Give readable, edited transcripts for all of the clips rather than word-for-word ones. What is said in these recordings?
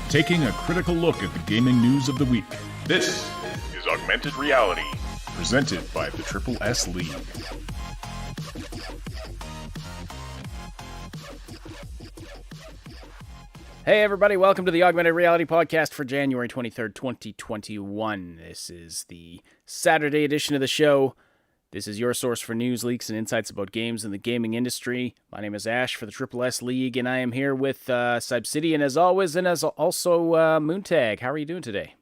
taking a critical look at the gaming news of the week. This is Augmented Reality, presented by the Triple S League. Hey everybody, welcome to the Augmented Reality podcast for January 23rd, 2021. This is the Saturday edition of the show. This is your source for news, leaks, and insights about games in the gaming industry. My name is Ash for the Triple S League, and I am here with Cybsidian as always, and as also Moontag. How are you doing today?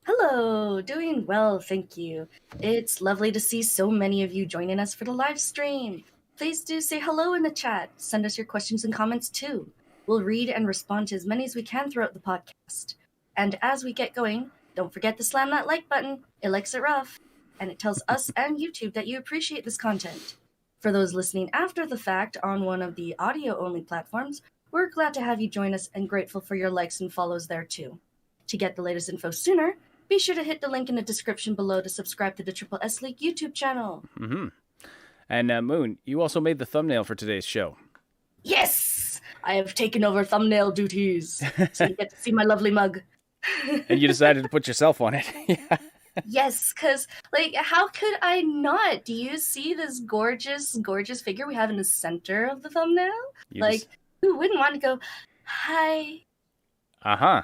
Hello, doing well, thank you. It's lovely to see so many of you joining us for the live stream. Please do say hello in the chat. Send us your questions and comments too. We'll read and respond to as many as we can throughout the podcast. And as we get going, don't forget to slam that like button. It likes it rough. And it tells us and YouTube that you appreciate this content. For those listening after the fact on one of the audio-only platforms, we're glad to have you join us and grateful for your likes and follows there too. To get the latest info sooner, be sure to hit the link in the description below to subscribe to the Triple S League YouTube channel. Mm-hmm. And Moon, you also made the thumbnail for today's show. Yes! I have taken over thumbnail duties, so you get to see my lovely mug. And you decided to put yourself on it. Yeah. Yes, because, how could I not? Do you see this gorgeous, gorgeous figure we have in the center of the thumbnail? Who wouldn't want to go, hi? Uh-huh.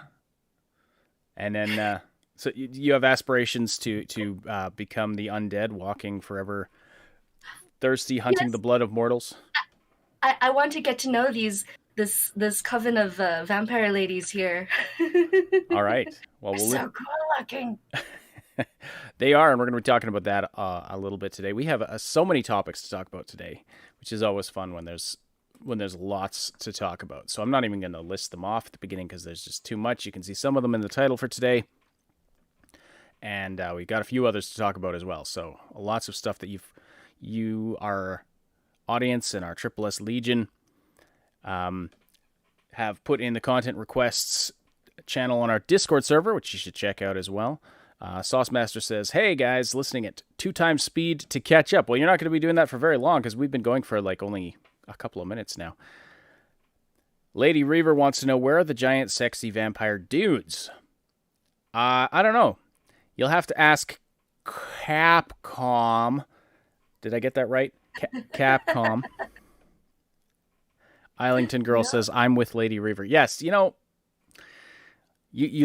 And then, so you have aspirations to become the undead, walking forever, thirsty, hunting the blood of mortals? I want to get to know this coven of vampire ladies here. All right. Well, They're so cool looking. They are, and we're going to be talking about that a little bit today. We have so many topics to talk about today, which is always fun when there's lots to talk about. So I'm not even going to list them off at the beginning because there's just too much. You can see some of them in the title for today, and we've got a few others to talk about as well. So lots of stuff that you, our audience and our Triple S Legion, have put in the content requests channel on our Discord server, which you should check out as well. Saucemaster says, hey guys, listening at 2 times speed to catch up. Well, you're not going to be doing that for very long because we've been going for only a couple of minutes now. Lady Reaver wants to know, where are the giant sexy vampire dudes? I don't know. You'll have to ask Capcom. Did I get that right? Capcom. Islington Girl says, I'm with Lady Reaver. Yes, you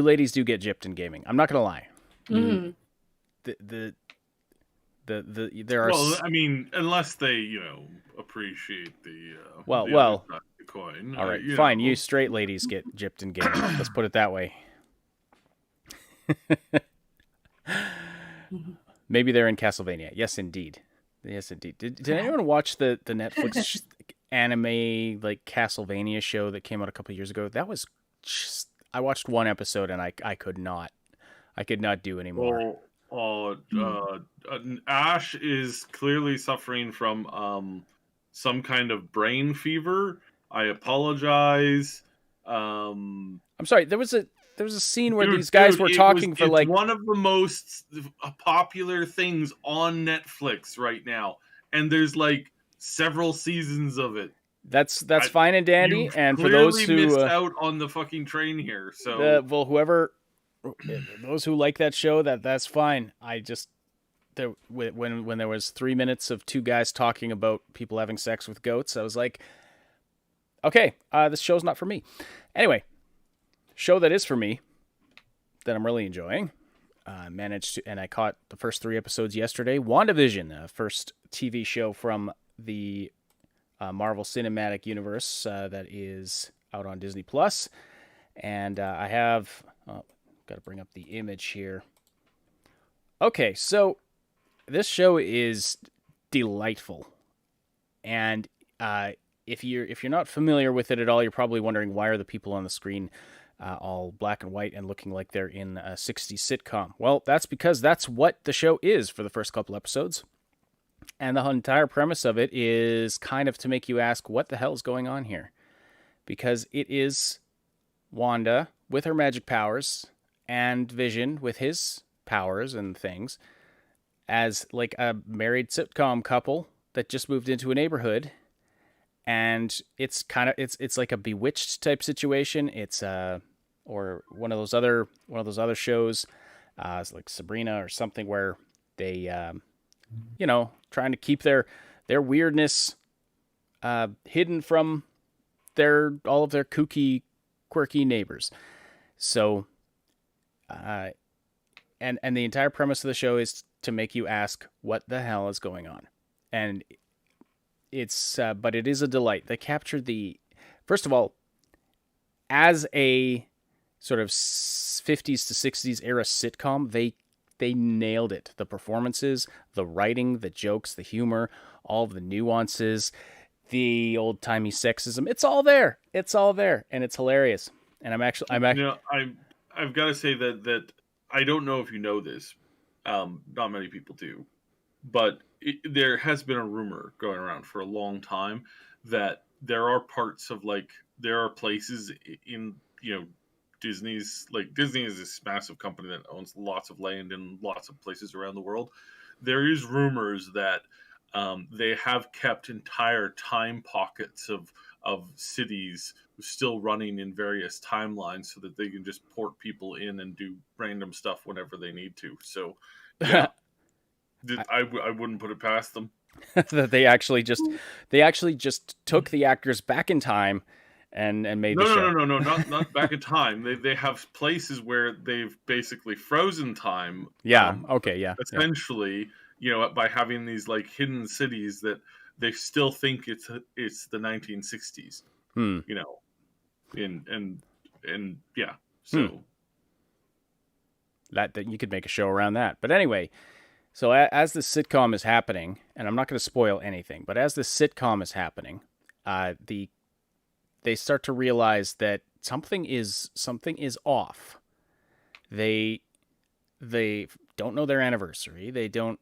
ladies do get gypped in gaming. I'm not going to lie. Mm-hmm. There are. Well, I mean, unless they, appreciate the coin. All right, fine. You straight ladies get gypped in gaming. Let's put it that way. Maybe they're in Castlevania. Yes, indeed. Yes, indeed. Did anyone watch the Netflix anime Castlevania show that came out a couple of years ago? That was just. I watched one episode and I could not do anymore. Ash is clearly suffering from some kind of brain fever. I apologize. I'm sorry. There was a scene where these guys were talking for one of the most popular things on Netflix right now, and there's several seasons of it. That's fine and dandy, and for those who missed out on the fucking train here, so those who like that show, that's fine. I just when there was 3 minutes of 2 guys talking about people having sex with goats, I was like, okay, this show's not for me. Anyway, show that is for me, that I'm really enjoying. And I caught the first 3 episodes yesterday. WandaVision, first TV show from the Marvel Cinematic Universe that is out on Disney Plus, and I have got to bring up the image here. Okay, so this show is delightful, and if you're not familiar with it at all, you're probably wondering, why are the people on the screen all black and white and looking like they're in a 60s sitcom? Well, that's because that's what the show is for the first couple episodes. And the entire premise of it is kind of to make you ask, what the hell is going on here? Because it is Wanda with her magic powers and Vision with his powers and things as a married sitcom couple that just moved into a neighborhood. And it's like a Bewitched type situation. It's or one of those other shows, it's like Sabrina or something, where they trying to keep their weirdness hidden from all of their kooky, quirky neighbors. So, and the entire premise of the show is to make you ask what the hell is going on, and but it is a delight. They captured first of all, as a sort of 50s to 60s era sitcom, they nailed it. The performances, the writing, the jokes, the humor, all of the nuances, the old-timey sexism. It's all there. It's all there, and it's hilarious. And I'm actually I've got to say that I don't know if you know this. Not many people do, but there has been a rumor going around for a long time that there are parts of there are places in Disney's, Disney is this massive company that owns lots of land in lots of places around the world. There is rumors that they have kept entire time pockets of cities still running in various timelines so that they can just port people in and do random stuff whenever they need to. So, yeah, I wouldn't put it past them. that they actually just took the actors back in time and made the show. No, not back in time. They have places where they've basically frozen time. Yeah. Okay. Yeah. Essentially, by having these hidden cities that they still think it's the 1960s. And yeah. So that you could make a show around that. But anyway, so as the sitcom is happening, and I'm not going to spoil anything, but as the sitcom is happening, they start to realize that something is off. They don't know their anniversary. They don't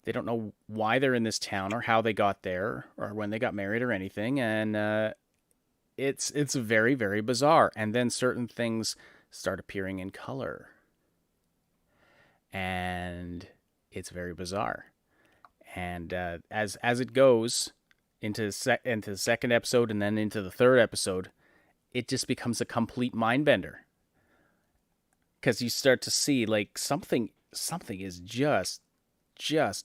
know why they're in this town or how they got there or when they got married or anything. And it's very, very bizarre. And then certain things start appearing in color. And it's very bizarre. And as it goes into the second episode and then into the third episode, it just becomes a complete mind bender. Because you start to see something is just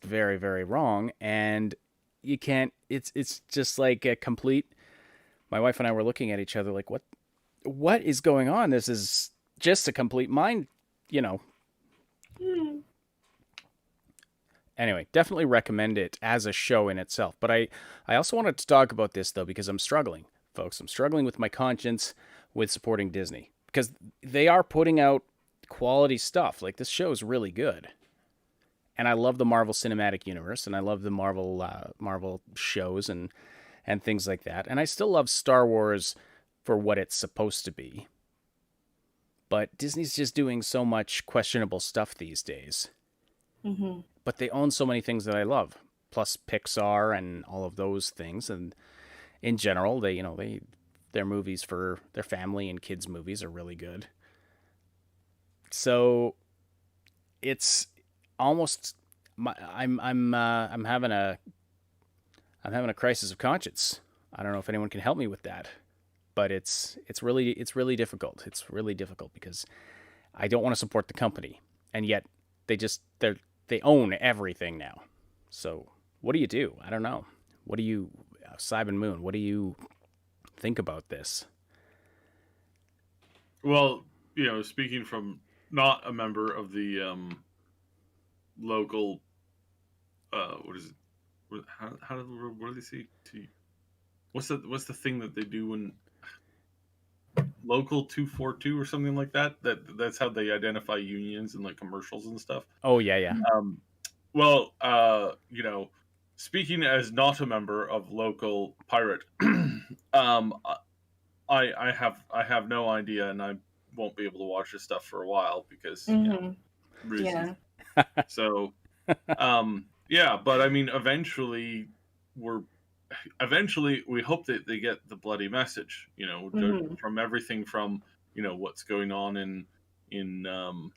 very, very wrong, and you can't. It's just like a complete. My wife and I were looking at each other like, what is going on? This is just a complete mind, Anyway, definitely recommend it as a show in itself. But I also wanted to talk about this, though, because I'm struggling, folks. I'm struggling with my conscience with supporting Disney. Because they are putting out quality stuff. This show is really good. And I love the Marvel Cinematic Universe, and I love the Marvel shows and things like that. And I still love Star Wars for what it's supposed to be. But Disney's just doing so much questionable stuff these days. Mm-hmm. But they own so many things that I love, plus Pixar and all of those things. And in general, their movies for their family and kids' movies are really good. So it's almost I'm having a crisis of conscience. I don't know if anyone can help me with that, but it's really difficult. It's really difficult because I don't want to support the company, and yet they own everything now. So what do you do? I don't know. What do you, Cyber Moon? What do you think about this? Well, speaking from not a member of the local, what is it? What do they say? What's the thing that they do when local 242 or something like that? That's how they identify unions and commercials and stuff. Oh yeah. Well, speaking as not a member of local pirate, I have no idea, and I won't be able to watch this stuff for a while because reasons. Yeah. So, yeah, but I mean, eventually we hope that they get the bloody message, from everything from what's going on in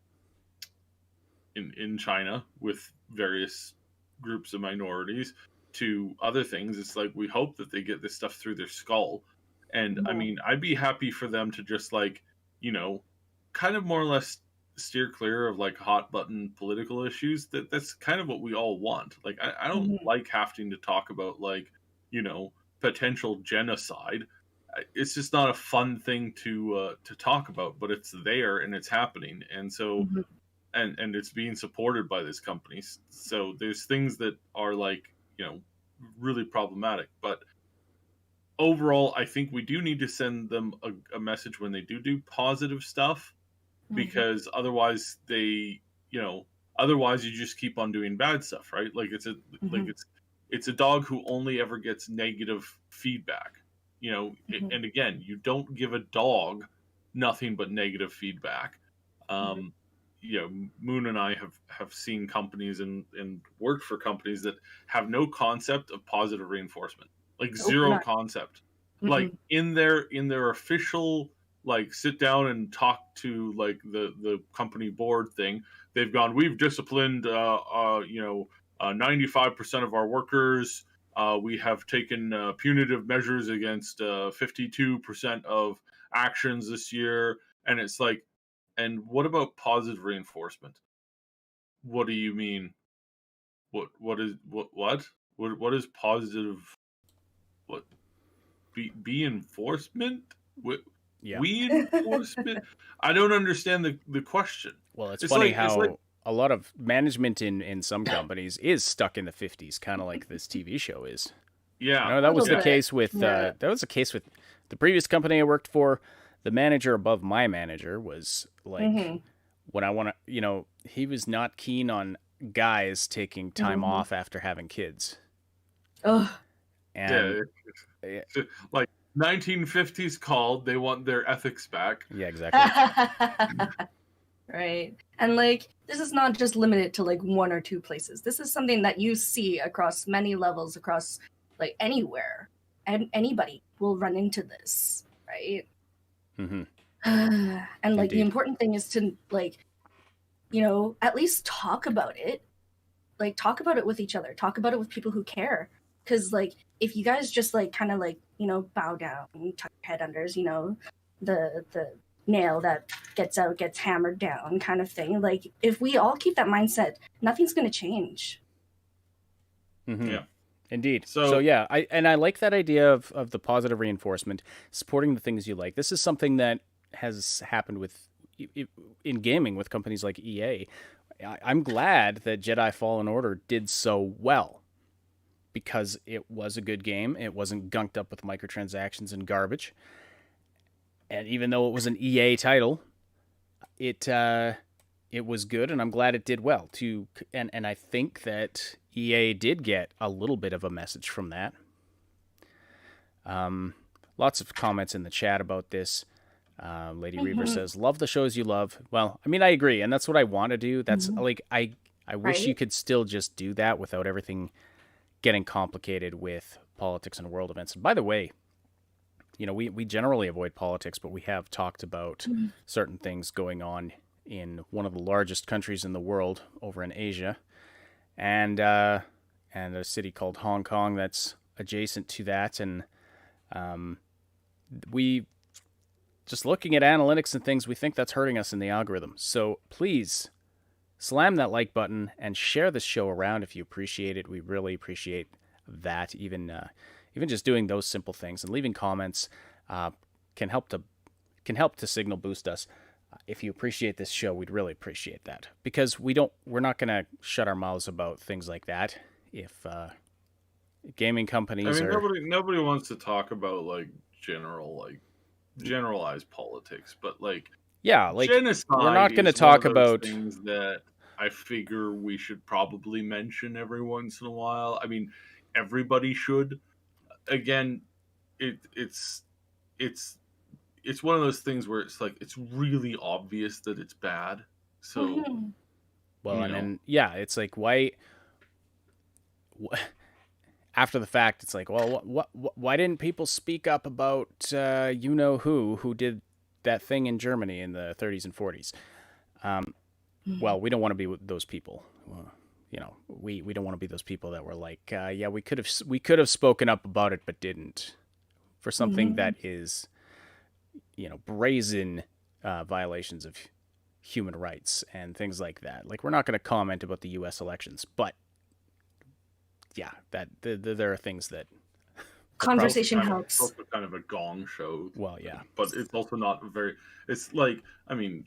China with various groups of minorities to other things. It's we hope that they get this stuff through their skull. And I mean, I'd be happy for them to just kind of more or less steer clear of like hot button political issues. That's kind of what we all want. Like I don't Mhm. like having to talk about like, potential genocide. It's just not a fun thing to talk about, but it's there and it's happening. And so Mhm. and it's being supported by this company. So there's things that are like, really problematic, but overall I think we do need to send them a message when they do positive stuff, Mhm. because otherwise otherwise you just keep on doing bad stuff, right? Like like Mhm. it's a dog who only ever gets negative feedback, Mhm. and again, you don't give a dog nothing but negative feedback. Mhm. um Moon and I have seen companies and worked for companies that have no concept of positive reinforcement, like Nope, zero not. concept. Like Mm-mm. in their official, like, sit down and talk to like the company board thing, they've gone, we've disciplined 95% of our workers. We have taken punitive measures against 52% of actions this year. And it's like, and what about positive reinforcement? What do you mean? What is positive? What, be enforcement? What, Yeah. we enforcement? I don't understand the question. Well, it's It's funny like it's like how a lot of management in some companies is stuck in the 50s, kind of like this TV show is. yeah, A That was little the yeah, bit. case with Yeah. the previous company I worked for. The manager above my manager was like, Mhm. when I want to, he was not keen on guys taking time Mhm. off after having kids. Ugh. And yeah. yeah, Like 1950s called. They want their ethics back. yeah, exactly. Right. And like this is not just limited to like one or two places. This is something that you see across many levels, across like anywhere. And anybody will run into this, right? Hmm. And like the Indeed. important thing is to like, at least talk about it. Like talk about it with each other. Talk about it with people who care. Cause like if you guys just like kind of like, bow down, tuck your head under, the nail that gets out gets hammered down kind of thing. Like if we all keep that mindset, nothing's gonna change. Hmm. Yeah. Indeed. So So yeah, I like that idea of the positive reinforcement, supporting the things you like. This is something that has happened in gaming with companies like EA. I'm glad that Jedi Fallen Order did so well because it was a good game. It wasn't gunked up with microtransactions and garbage. And even though it was an EA title, it was good, and I'm glad it did well. And I think that EA did get a little bit of a message from that. Lots of comments in the chat about this. Lady Reaver says, "Love the shows you love." Well, I mean, I agree, and that's what I want to do. That's like I wish you Right? could still just do that without everything getting complicated with politics and world events. And by the way, we generally avoid politics, but we have talked about certain things going on in one of the largest countries in the world, over in Asia, and a city called Hong Kong that's adjacent to that, and we just looking at analytics and things, we think that's hurting us in the algorithm. So please slam that like button and share this show around if you appreciate it. We really appreciate that. Even just doing those simple things and leaving comments uh, can help to signal boost us. If you appreciate this show, we'd really appreciate that, because we're not going to shut our mouths about things like that if gaming I companies mean, are. nobody wants to talk about like generalized politics, but like Yeah, like, we're genocide not going to is one of talk those about. things that I figure we should probably mention every once in a while. I mean, everybody should. Again, it's it's one of those things where it's like it's really obvious that it's bad. So, Mhm. Well, you and know, then yeah, it's like, why after the fact, it's like, well, why didn't people speak up about who did that thing in Germany in the 30s and 40s? Well, we don't want to be those people. We don't want to be those people that were like, yeah, we could have spoken up about it but didn't, for something Mhm. that is brazen violations of human rights and things like that. Like, we're not going to comment about the U.S. elections, but yeah, there are things that Conversation It's helps. also kind of a gong show. Well, yeah. But it's also not very. It's like, I mean,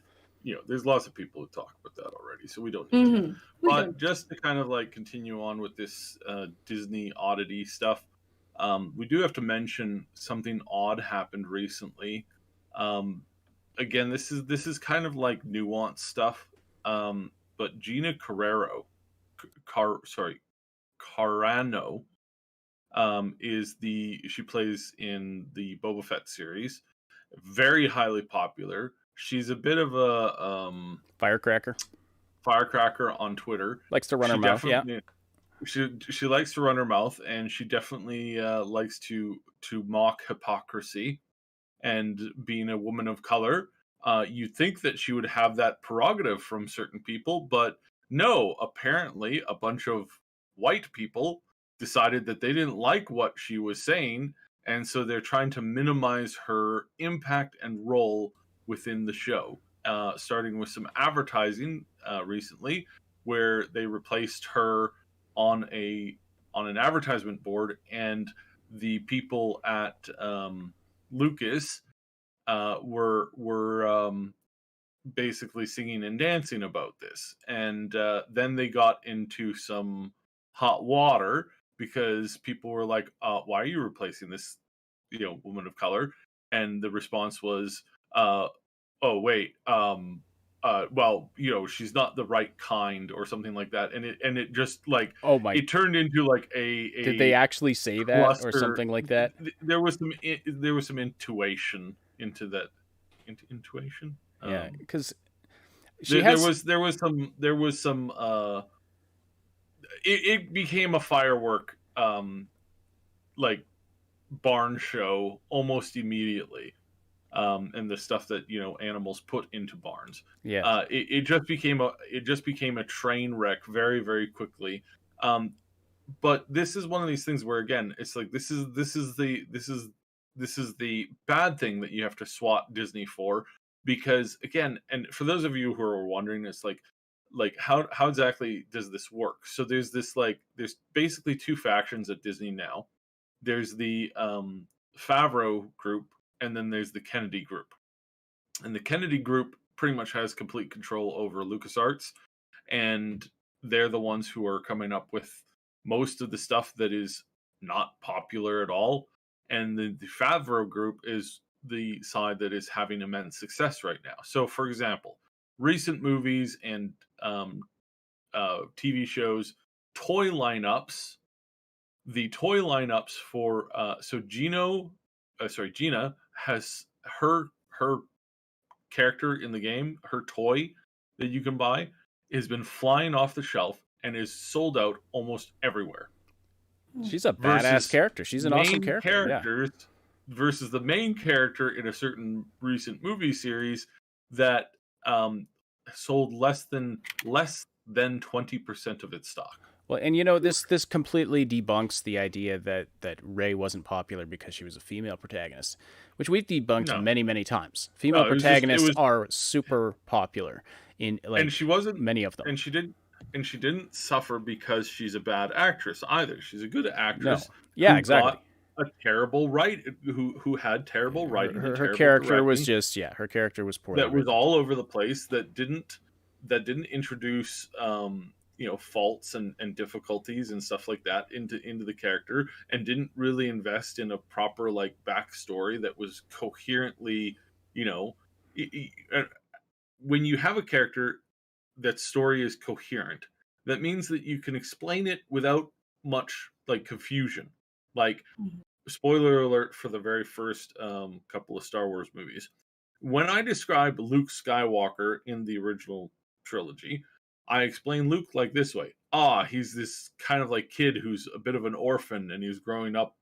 there's lots of people who talk about that already, so we don't need to. But just to kind of like continue on with this Disney oddity stuff, we do have to mention something odd happened recently. Again, this is kind of like nuanced stuff. But Gina Carano, she plays in the Boba Fett series, very highly popular. She's a bit of a Firecracker on Twitter. likes to run her mouth. Yeah, she likes to run her mouth, and she definitely likes to mock hypocrisy. And being a woman of color, you'd think that she would have that prerogative from certain people, but no. Apparently, a bunch of white people decided that they didn't like what she was saying, and so they're trying to minimize her impact and role within the show. Starting with some advertising recently, where they replaced her on an advertisement board, and the people at Lucas were basically singing and dancing about this, and then they got into some hot water because people were like, "Why are you replacing this, woman of color?" And the response was, "Oh wait, well, she's not the right kind," or something like that, and it just like, oh my, it turned into like a did they actually say that cluster. or something like that? There was some intuition into that. Intuition. Yeah, because there was some. It became a firework, like barn show almost immediately, and the stuff that animals put into barns. Yeah, it just became a train wreck very, very quickly. But this is one of these things where, again, it's like this is the bad thing that you have to swat Disney for, because, again, and for those of you who are wondering, it's like how exactly does this work? So there's basically two factions at Disney now. There's the Favreau group, and then there's the Kennedy group. And the Kennedy group pretty much has complete control over LucasArts, and they're the ones who are coming up with most of the stuff that is not popular at all. And the Favreau group is the side that is having immense success right now. So, for example, recent movies and TV shows, toy lineups. The toy lineups for Gina has her character in the game. Her toy that you can buy has been flying off the shelf and is sold out almost everywhere. She's a badass character. She's an awesome character. Versus the main character in a certain recent movie series that sold less than 20% of its stock. Well, and this completely debunks the idea that Rey wasn't popular because she was a female protagonist, which we've debunked many, many times. Female protagonists are super popular in and she wasn't many of them. And she didn't suffer because she's a bad actress either. She's a good actress. No. Yeah, exactly. A terrible who had terrible writing. Her character was her character was poor. That was all over the place. That didn't introduce faults and difficulties and stuff like that into the character, and didn't really invest in a proper backstory that was coherently, when you have a character that story is coherent, that means that you can explain it without much confusion. Spoiler alert for the very first couple of Star Wars movies. When I describe Luke Skywalker in the original trilogy, I explain Luke like this way. He's this kind of kid who's a bit of an orphan, and he's growing up,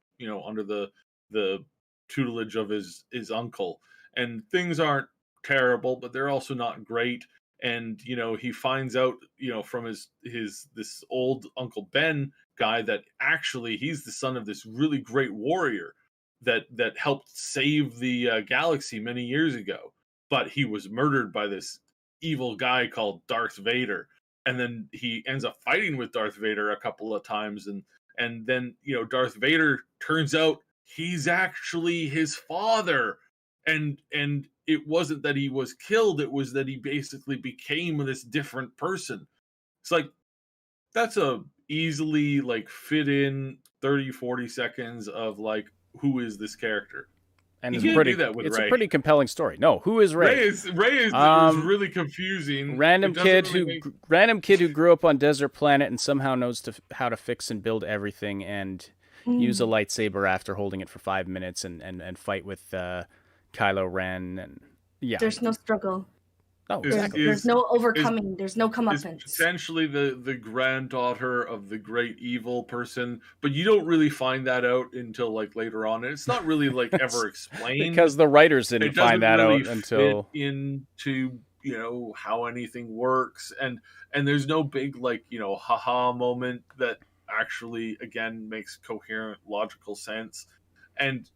under the tutelage of his uncle. And things aren't terrible, but they're also not great. And, he finds out, from this old Uncle Ben guy that actually he's the son of this really great warrior that helped save the galaxy many years ago. but he was murdered by this evil guy called Darth Vader. And then he ends up fighting with Darth Vader a couple of times, and then Darth Vader turns out he's actually his father, and it wasn't that he was killed, it was that he basically became this different person. It's like, that's a easily like fit in 30-40 seconds of like, who is this character? And You it's can't pretty. do that with It's Ray. a pretty compelling story. No, who is Ray? Ray is really confusing. Random It doesn't kid really who random kid who grew up on desert planet and somehow knows how to fix and build everything and use a lightsaber after holding it for 5 minutes and fight with Kylo Ren, and yeah. There's no struggle. No, exactly. There's no overcoming. There's no is comeuppance. potentially the granddaughter of the great evil person, but you don't really find that out until like later on, and it's not really like ever explained because the writers didn't it find that really out until fit into how anything works, and there's no big like haha moment that actually again makes coherent logical sense. And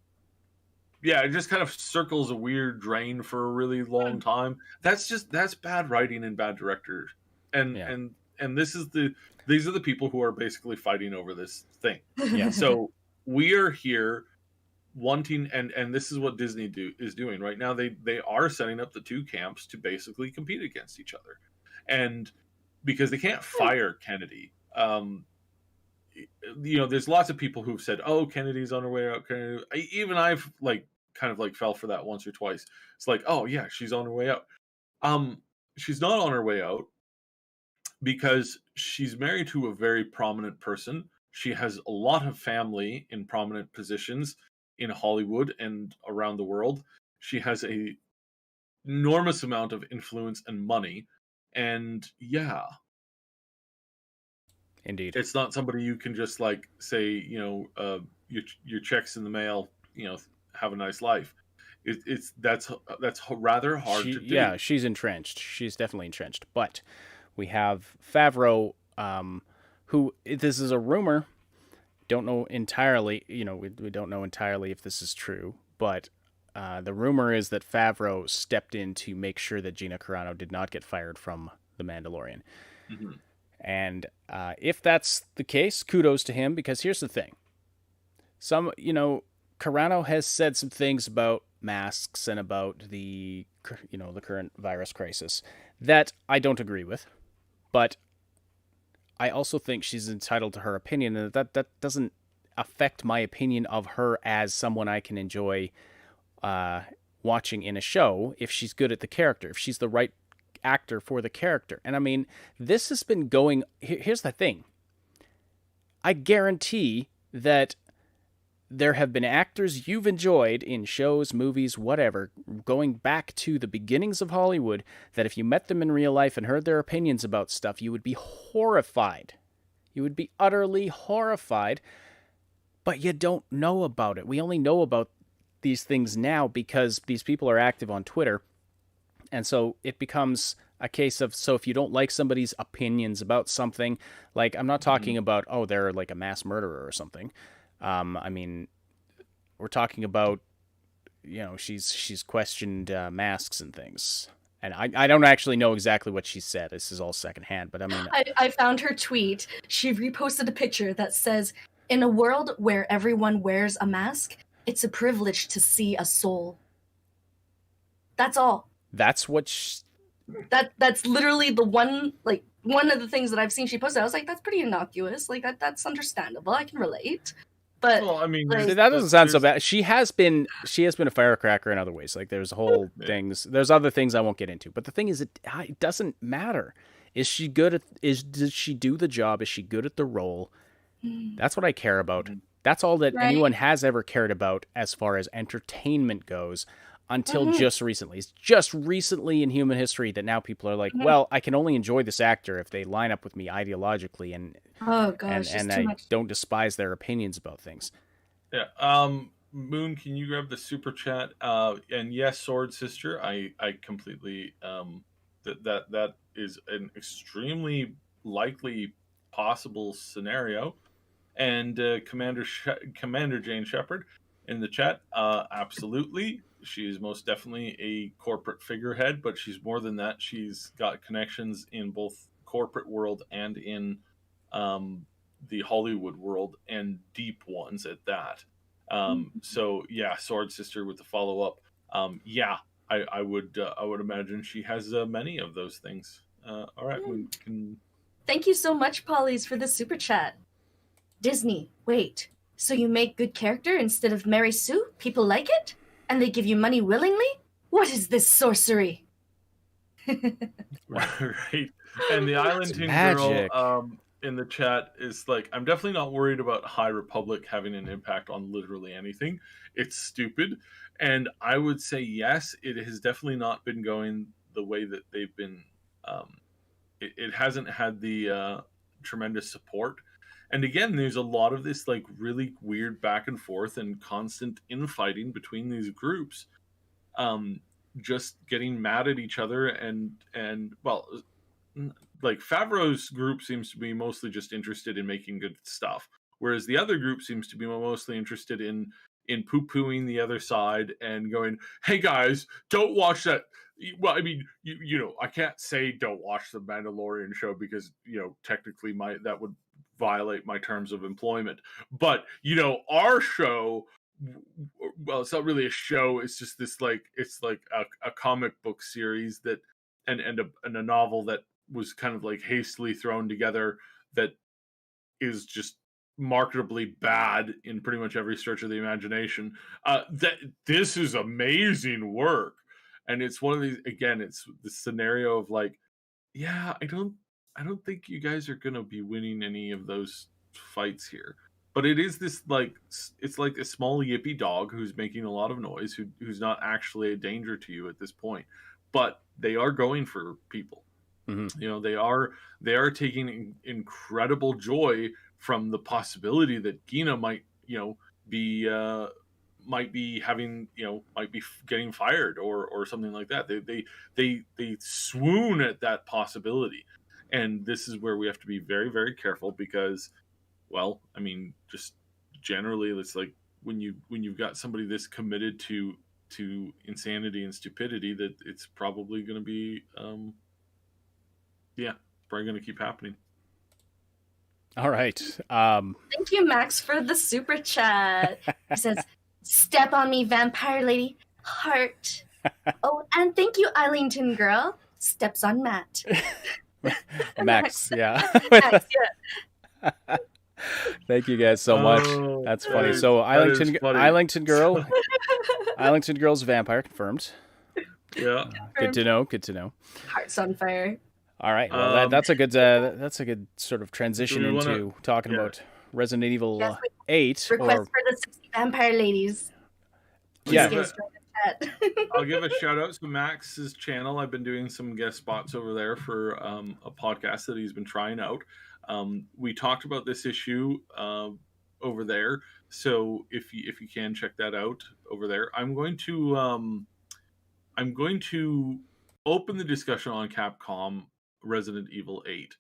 yeah, it just kind of circles a weird drain for a really long time. That's bad writing and bad directors. And Yeah. and these are the people who are basically fighting over this thing. Yeah. So we are here wanting, and this is what Disney is doing right now. They are setting up the two camps to basically compete against each other. And because they can't fire Kennedy. There's lots of people who've said, "Oh, Kennedy's on her way out." Even I've like kind of like fell for that once or twice. It's like, "Oh yeah, she's on her way out." She's not on her way out because she's married to a very prominent person. She has a lot of family in prominent positions in Hollywood and around the world. She has a enormous amount of influence and money, and yeah. Indeed. It's not somebody you can just like say, your checks in the mail, have a nice life. That's rather hard to do. Yeah, she's entrenched. She's definitely entrenched. But we have Favreau, who, this is a rumor. Don't know entirely. We don't know entirely if this is true. But the rumor is that Favreau stepped in to make sure that Gina Carano did not get fired from The Mandalorian. Mm-hmm. And if that's the case, kudos to him, because here's the thing. Carano has said some things about masks and about the current virus crisis that I don't agree with. But I also think she's entitled to her opinion, and that doesn't affect my opinion of her as someone I can enjoy watching in a show if she's good at the character, if she's the right actor for the character. And I mean, this has been going. Here's the thing. I guarantee that there have been actors you've enjoyed in shows, movies, whatever, going back to the beginnings of Hollywood, that if you met them in real life and heard their opinions about stuff, you would be horrified. You would be utterly horrified, but you don't know about it. We only know about these things now because these people are active on Twitter. And so it becomes a case of, so if you don't like somebody's opinions about something, like, I'm not talking about, oh, they're like a mass murderer or something. I mean, we're talking about, she's questioned masks and things. And I don't actually know exactly what she said. This is all secondhand, but I mean... I found her tweet. She reposted a picture that says, "In a world where everyone wears a mask, it's a privilege to see a soul." That's all. That's what... That's literally the one of the things that I've seen she posted. I was like, that's pretty innocuous. Like, that's understandable. I can relate. But well, I mean, like, that doesn't sound so bad. She has been a firecracker in other ways. Like, there's whole things. There's other things I won't get into. But the thing is, it doesn't matter. Is she good at? Does she do the job? Is she good at the role? That's what I care about. That's all that anyone has ever cared about as far as entertainment goes. Until just recently. It's just recently in human history that now people are like, well, I can only enjoy this actor if they line up with me ideologically, and oh gosh, and I don't despise their opinions about things. Yeah. Moon, can you grab the super chat? And yes, Sword Sister, I completely that is an extremely likely possible scenario. And Commander Jane Shepherd in the chat, absolutely. She is most definitely a corporate figurehead, but she's more than that. She's got connections in both corporate world and in the Hollywood world, and deep ones at that. So yeah, Sword Sister with the follow up. Yeah, I would imagine she has many of those things. All right, we can. Thank you so much, Polly's, for the super chat. Disney, wait. So you make good character instead of Mary Sue? People like it? And they give you money willingly? What is this sorcery? Right. And the Island Teen magic. Girl in the chat is like, I'm definitely not worried about High Republic having an impact on literally anything. It's stupid. And I would say yes, it has definitely not been going the way that they've been. It hasn't had the tremendous support. And again, there's a lot of this like really weird back and forth and constant infighting between these groups. Just getting mad at each other and well, like Favreau's group seems to be mostly just interested in making good stuff, whereas the other group seems to be mostly interested in poo-pooing the other side and going, hey guys, don't watch that. Well, I mean, you know, I can't say don't watch the Mandalorian show because, you know, technically that would violate my terms of employment, but you know, our show, well, it's not really a show, it's just this like, it's like a comic book series that and a novel that was kind of like hastily thrown together that is just marketably bad in pretty much every stretch of the imagination. That this is amazing work, and it's one of these, again, it's the scenario of like, yeah, I don't think you guys are gonna be winning any of those fights here. But it is this like, it's like a small yippy dog who's making a lot of noise, who's not actually a danger to you at this point, but they are going for people. Mm-hmm. You know, they are taking incredible joy from the possibility that Gina might, you know, be having, you know, might be getting fired or something like that. They swoon at that possibility, and this is where we have to be very, very careful because, well, I mean, just generally, it's like when you've got somebody this committed to insanity and stupidity, that it's probably going to be yeah, it's probably going to keep happening. All right. Thank you, Max, for the super chat. He says, step on me, vampire lady. Heart. Oh, and thank you, Eilington girl. Steps on Matt. Max, yeah. Max, yeah. Thank you guys so much. That's funny. So Eilington girl, Eilington girl's a vampire confirmed. Yeah. Good to know. Good to know. Heart's on fire. All right. Well, that's a good sort of transition into talking about Resident Evil 8. Request for the 60 vampire ladies. Yeah. I'll give a shout out to Max's channel. I've been doing some guest spots over there for a podcast that he's been trying out. We talked about this issue over there, so if you can check that out over there. I'm going to open the discussion on Capcom Resident Evil 8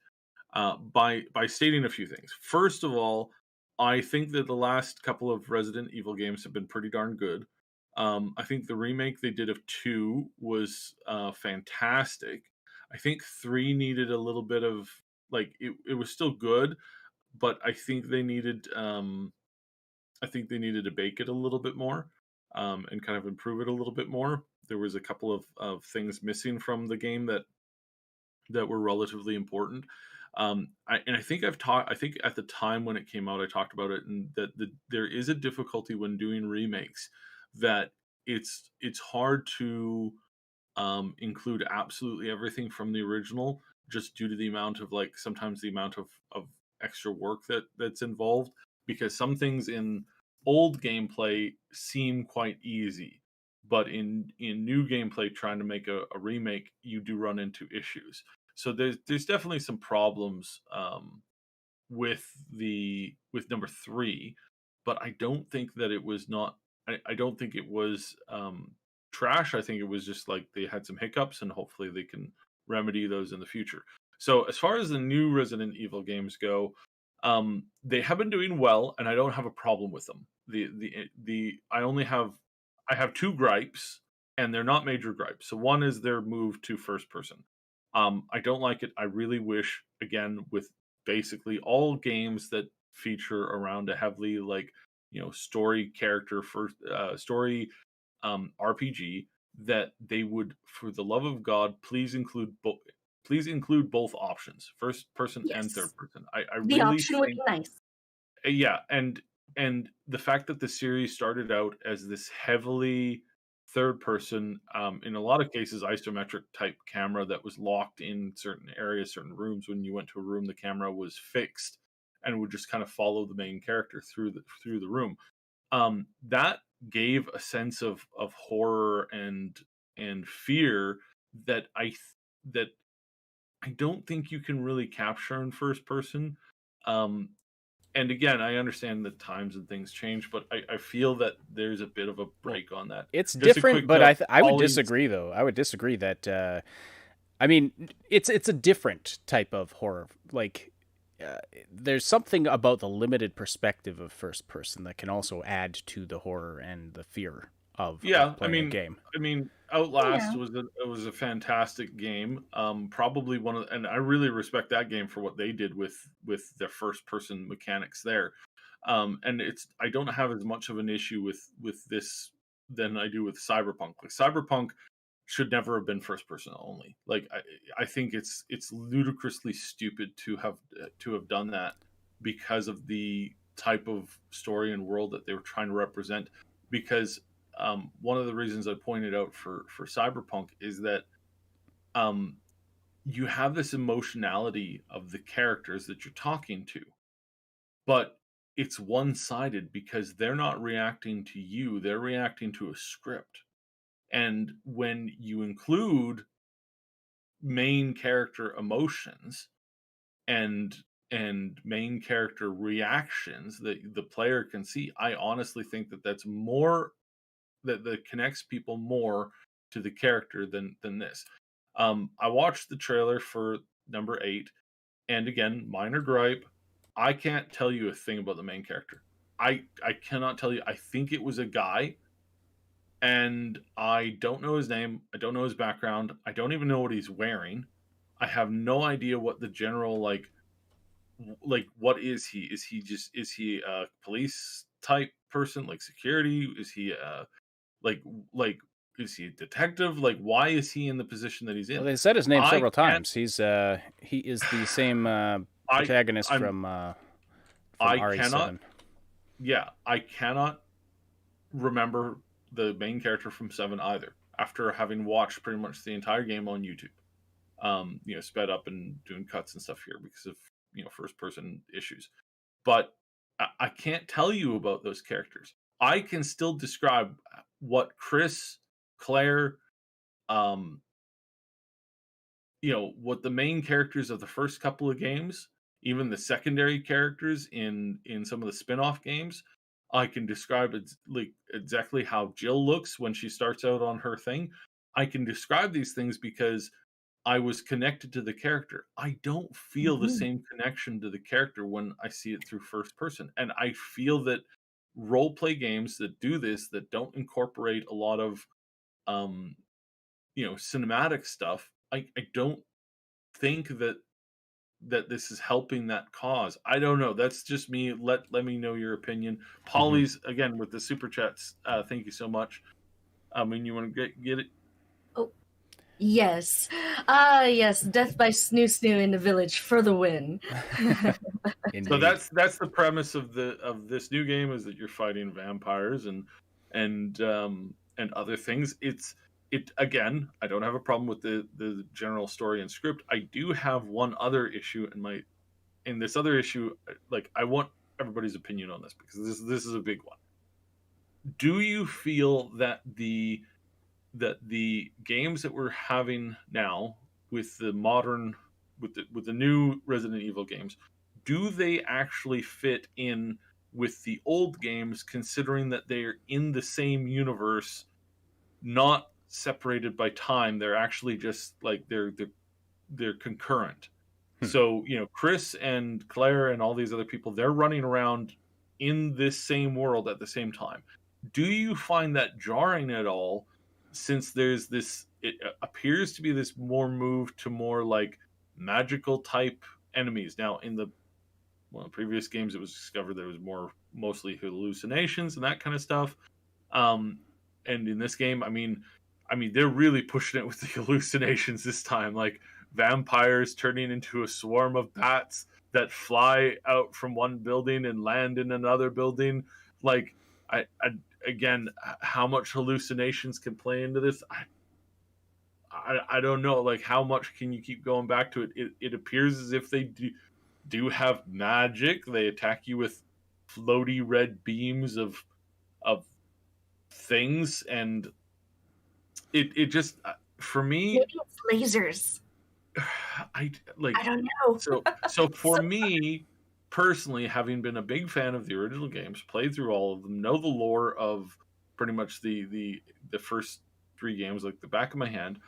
by stating a few things. First of all, I think that the last couple of Resident Evil games have been pretty darn good. I think the remake they did of 2 was fantastic. I think 3 needed a little bit of, like, it was still good, but I think they needed to bake it a little bit more and kind of improve it a little bit more. There was a couple of things missing from the game that were relatively important. I think I think at the time when it came out, I talked about it, and that there is a difficulty when doing remakes, that it's hard to include absolutely everything from the original, just due to the amount of, like, sometimes the amount of extra work that's involved, because some things in old gameplay seem quite easy, but in new gameplay, trying to make a remake, you do run into issues. So there's definitely some problems with number 3, but I don't think that it was not. I don't think it was trash. I think it was just like they had some hiccups, and hopefully they can remedy those in the future. So as far as the new Resident Evil games go, they have been doing well, and I don't have a problem with them. I only have I have two gripes, and they're not major gripes. So one is their move to first person. I don't like it. I really wish, again, with basically all games that feature around a heavily story character first story RPG, that they would, for the love of God, please include both. Please include both options, first person and Yes. third person. I The really option would think, be nice. yeah, and the fact that the series started out as this heavily third person, in a lot of cases isometric type camera that was locked in certain areas, certain rooms. When you went to a room, the camera was fixed and would just kind of follow the main character through the room. That gave a sense of horror and fear that that I don't think you can really capture in first person. Um, and again, I understand that times and things change, but I feel that there's a bit of a break on that. It's Just a different, quick but note, I would Ollie's- disagree though. I would disagree that I mean it's a different type of horror. Like there's something about the limited perspective of first person that can also add to the horror and the fear of playing a game. I mean, Outlast Yeah. was a fantastic game. Probably one of, and I really respect that game for what they did with their first person mechanics there. And I don't have as much of an issue with this than I do with Cyberpunk. Like Cyberpunk should never have been first person only. Like I think it's ludicrously stupid to have done that because of the type of story and world that they were trying to represent. Because one of the reasons I pointed out for Cyberpunk is that you have this emotionality of the characters that you're talking to, but it's one-sided because they're not reacting to you, they're reacting to a script. And when you include main character emotions and main character reactions that the player can see, I honestly think that that's more that connects people more to the character than this. I watched the trailer for number 8, and again, minor gripe, I can't tell you a thing about the main character. I cannot tell you. I think it was a guy, and I don't know his name. I don't know his background. I don't even know what he's wearing. I have no idea what the general what is he? Is he a police type person, like security? Is he like like is he a detective? Like why is he in the position that he's Well, in? they said his name I several can't times. He is the same I protagonist I'm from I cannot RE7. yeah, I cannot remember the main character from 7 either, after having watched pretty much the entire game on YouTube. Sped up and doing cuts and stuff here because of first person issues. But I can't tell you about those characters. I can still describe what Chris, Claire, um, what the main characters of the first couple of games, even the secondary characters in some of the spin-off games. I can describe it like exactly how Jill looks when she starts out on her thing. I can describe these things because I was connected to the character. I don't feel the Mhm. same connection to the character when I see it through first person. And I feel that role play games that do this, that don't incorporate a lot of um cinematic stuff, I don't think that this is helping that cause. I don't know. That's just me. Let me know your opinion. Hmm. Polly's again with the super chats. Thank you so much. I mean, you want to get it? Oh, yes. Yes. Death by Snoo Snoo in the village for the win. So Indeed. that's the premise of this new game, is that you're fighting vampires and other things. It again, I don't have a problem with the general story and script. I do have one other issue in this other issue. Like, I want everybody's opinion on this because this is a big one. Do you feel that the games that we're having now with the modern with the new Resident Evil games, do they actually fit in with the old games, considering that they're in the same universe, not separated by time? They're actually just like they're concurrent. Hmm. So, Chris and Claire and all these other people, they're running around in this same world at the same time. Do you find that jarring at all, since there's this, it appears to be this more move to more like magical type enemies. Now in the previous games, it was discovered there was more mostly hallucinations and that kind of stuff. Um, and in this game, I mean, they're really pushing it with the hallucinations this time, like vampires turning into a swarm of bats that fly out from one building and land in another building. Like, I again, how much hallucinations can play into this? I don't know. Like, how much can you keep going back to it? It appears as if they do have magic. They attack you with floaty red beams of things, and it just, for me, Maybe it's lasers. I like, I don't know. so for me personally, having been a big fan of the original games, played through all of them, know the lore of pretty much the first three games like the back of my hand.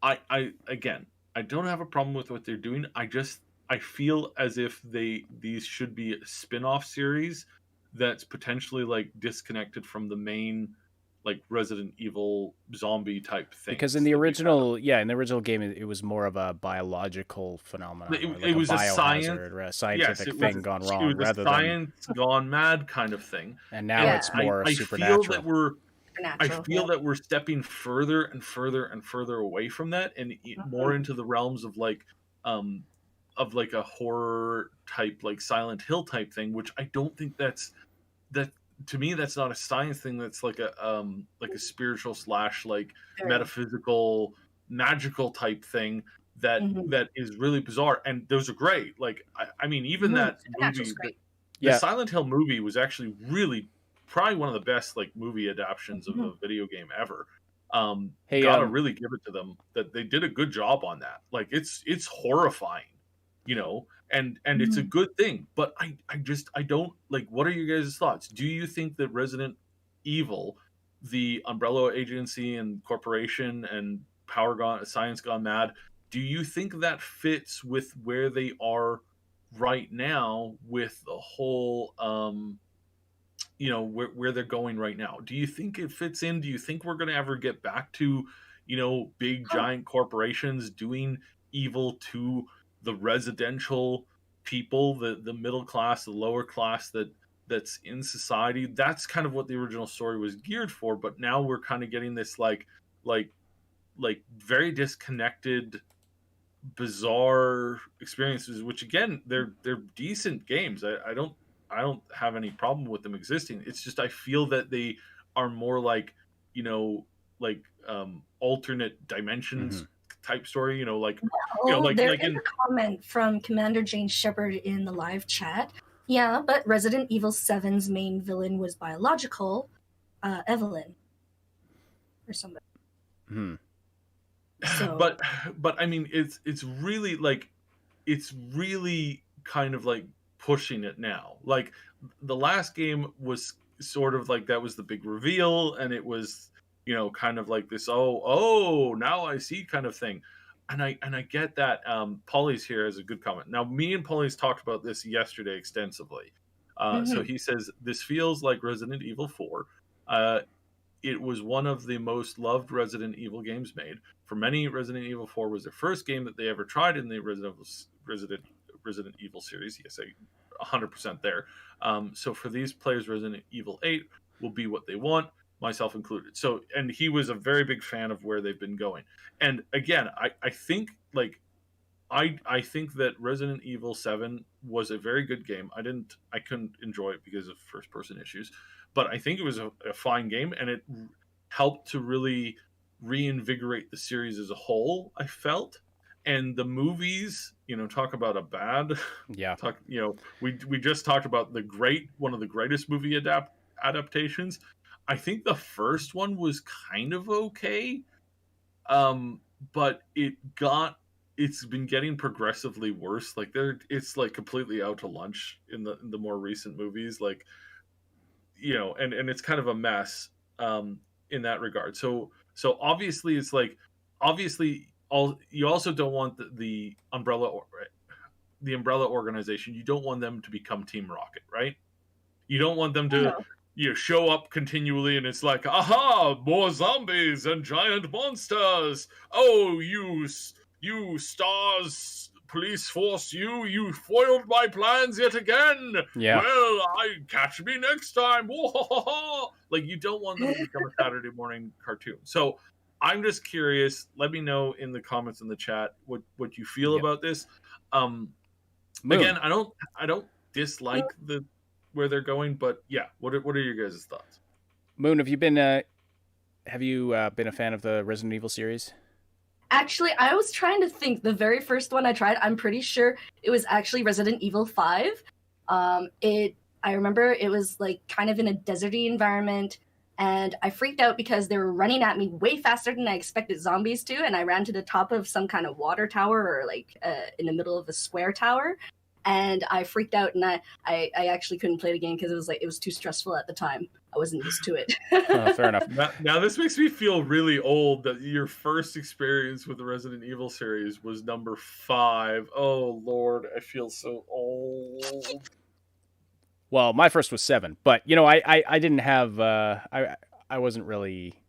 I again, I don't have a problem with what they're doing. I feel as if these should be a spin-off series that's potentially like disconnected from the main, like, Resident Evil zombie type thing. Because in the original, in the original game, it was more of a biological phenomenon. It was a science, biohazard or a scientific thing gone wrong, it was rather a science gone mad kind of thing. and now Yeah. it's more I supernatural. feel that we're I Supernatural, feel yeah. that we're stepping further and further and further away from that, and more into the realms of like a horror type, like Silent Hill type thing, which I don't think that to me, that's not a science thing. That's like a spiritual slash like Very. metaphysical, magical type thing that Mhm. that is really bizarre. And those are great. Like, I mean, even Mhm. that Supernatural's movie, great. the Yeah. Silent Hill movie was actually really probably one of the best like movie adaptations of a video game ever. Hey, Gotta really give it to them that they did a good job on that. Like, it's horrifying, and it's a good thing. But I don't like. What are your guys' thoughts? Do you think that Resident Evil, the Umbrella Agency and corporation and science gone mad, do you think that fits with where they are right now with the whole where they're going right now? Do you think it fits in? Do you think we're going to ever get back to big giant corporations doing evil to the residential people, the middle class, the lower class that's in society? That's kind of what the original story was geared for, but now we're kind of getting this like very disconnected, bizarre experiences, which again, they're decent games. I don't have any problem with them existing. It's just I feel that they are more like, alternate dimensions type story, There like is a comment from Commander Jane Shepard in the live chat. Yeah, but Resident Evil 7's main villain was biological, Evelyn, or somebody. So, but I mean, it's really like, it's really kind of like pushing it now. Like, the last game was sort of like, that was the big reveal, and it was kind of like this, oh now I see kind of thing. And I get that. Polly's here as a good comment. Now, me and Polly's talked about this yesterday extensively. So he says, this feels like Resident Evil 4. It was one of the most loved Resident Evil games made. For many, Resident Evil 4 was their first game that they ever tried in the Resident Evil series. Yes, 100% there. So for these players, Resident Evil 8 will be what they want, myself included. So, and he was a very big fan of where they've been going. And again, I think like, I think that Resident Evil 7 was a very good game. I couldn't enjoy it because of first person issues, but I think it was a fine game, and it helped to really reinvigorate the series as a whole, I felt. And the movies, talk about a bad, we just talked about one of the greatest movie adaptations. I think the first one was kind of okay, but it's been getting progressively worse. Like, it's like completely out to lunch in the more recent movies, like, and it's kind of a mess in that regard. So obviously, it's like, you also don't want the umbrella organization. You don't want them to become Team Rocket, right? You don't want them to you show up continually, and it's like, aha, more zombies and giant monsters. Oh, you stars police force, you foiled my plans yet again. Yeah. Well, catch me next time. Like, you don't want them to become a Saturday morning cartoon. So I'm just curious. Let me know in the comments in the chat what you feel about this. Moon. Again, I don't dislike where they're going, but yeah, what are your guys' thoughts? Moon, have you been a fan of the Resident Evil series? Actually, I was trying to think. The very first one I tried, I'm pretty sure it was actually Resident Evil 5. I remember it was like kind of in a deserty environment, and I freaked out because they were running at me way faster than I expected zombies to, and I ran to the top of some kind of water tower or like in the middle of a square tower, and I freaked out, and I actually couldn't play the game because it was too stressful at the time. I wasn't used to it. Fair enough. Now this makes me feel really old that your first experience with the Resident Evil series was number 5. Oh Lord, I feel so old. Well, my first was 7, but I didn't have I wasn't really.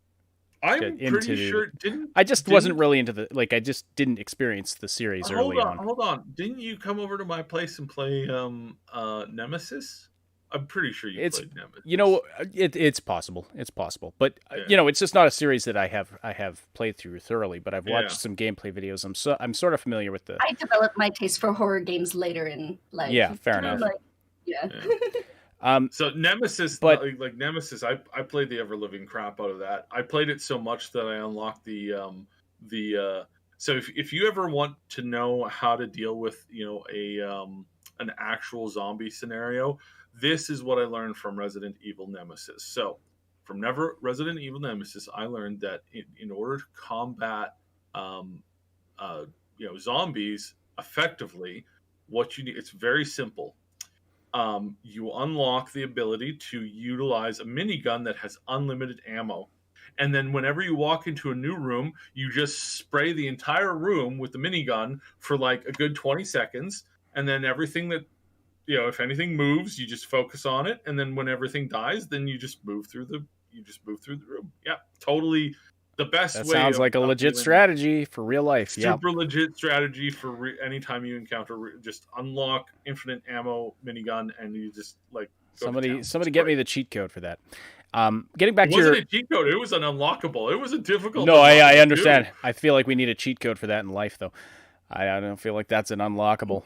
I'm pretty sure I just wasn't really into the I just didn't experience the series early on. Hold on. Didn't you come over to my place and play Nemesis? I'm pretty sure you played Nemesis. It's possible. It's possible. But it's just not a series that I have played through thoroughly, but I've watched some gameplay videos. I'm sort of familiar with the I developed my taste for horror games later in life. Yeah, fair enough. So Nemesis, but like Nemesis, I played the ever living crap out of that. I played it so much that I unlocked the so if you ever want to know how to deal with an actual zombie scenario, this is what I learned from Resident Evil Nemesis. So from Resident Evil Nemesis, I learned that in order to combat zombies effectively, what you need, it's very simple. You unlock the ability to utilize a minigun that has unlimited ammo. And then whenever you walk into a new room, you just spray the entire room with the minigun for like a good 20 seconds. And then everything that, if anything moves, you just focus on it. And then when everything dies, then you just move through the room. Yeah, totally. The best way. That sounds like a legit strategy for real life. Super legit strategy for anytime you encounter. Just unlock infinite ammo minigun, and you just like somebody get me the cheat code for that. Getting back to your a cheat code. It was an unlockable. It was a difficult. No, I understand. I feel like we need a cheat code for that in life, though. I don't feel like that's an unlockable.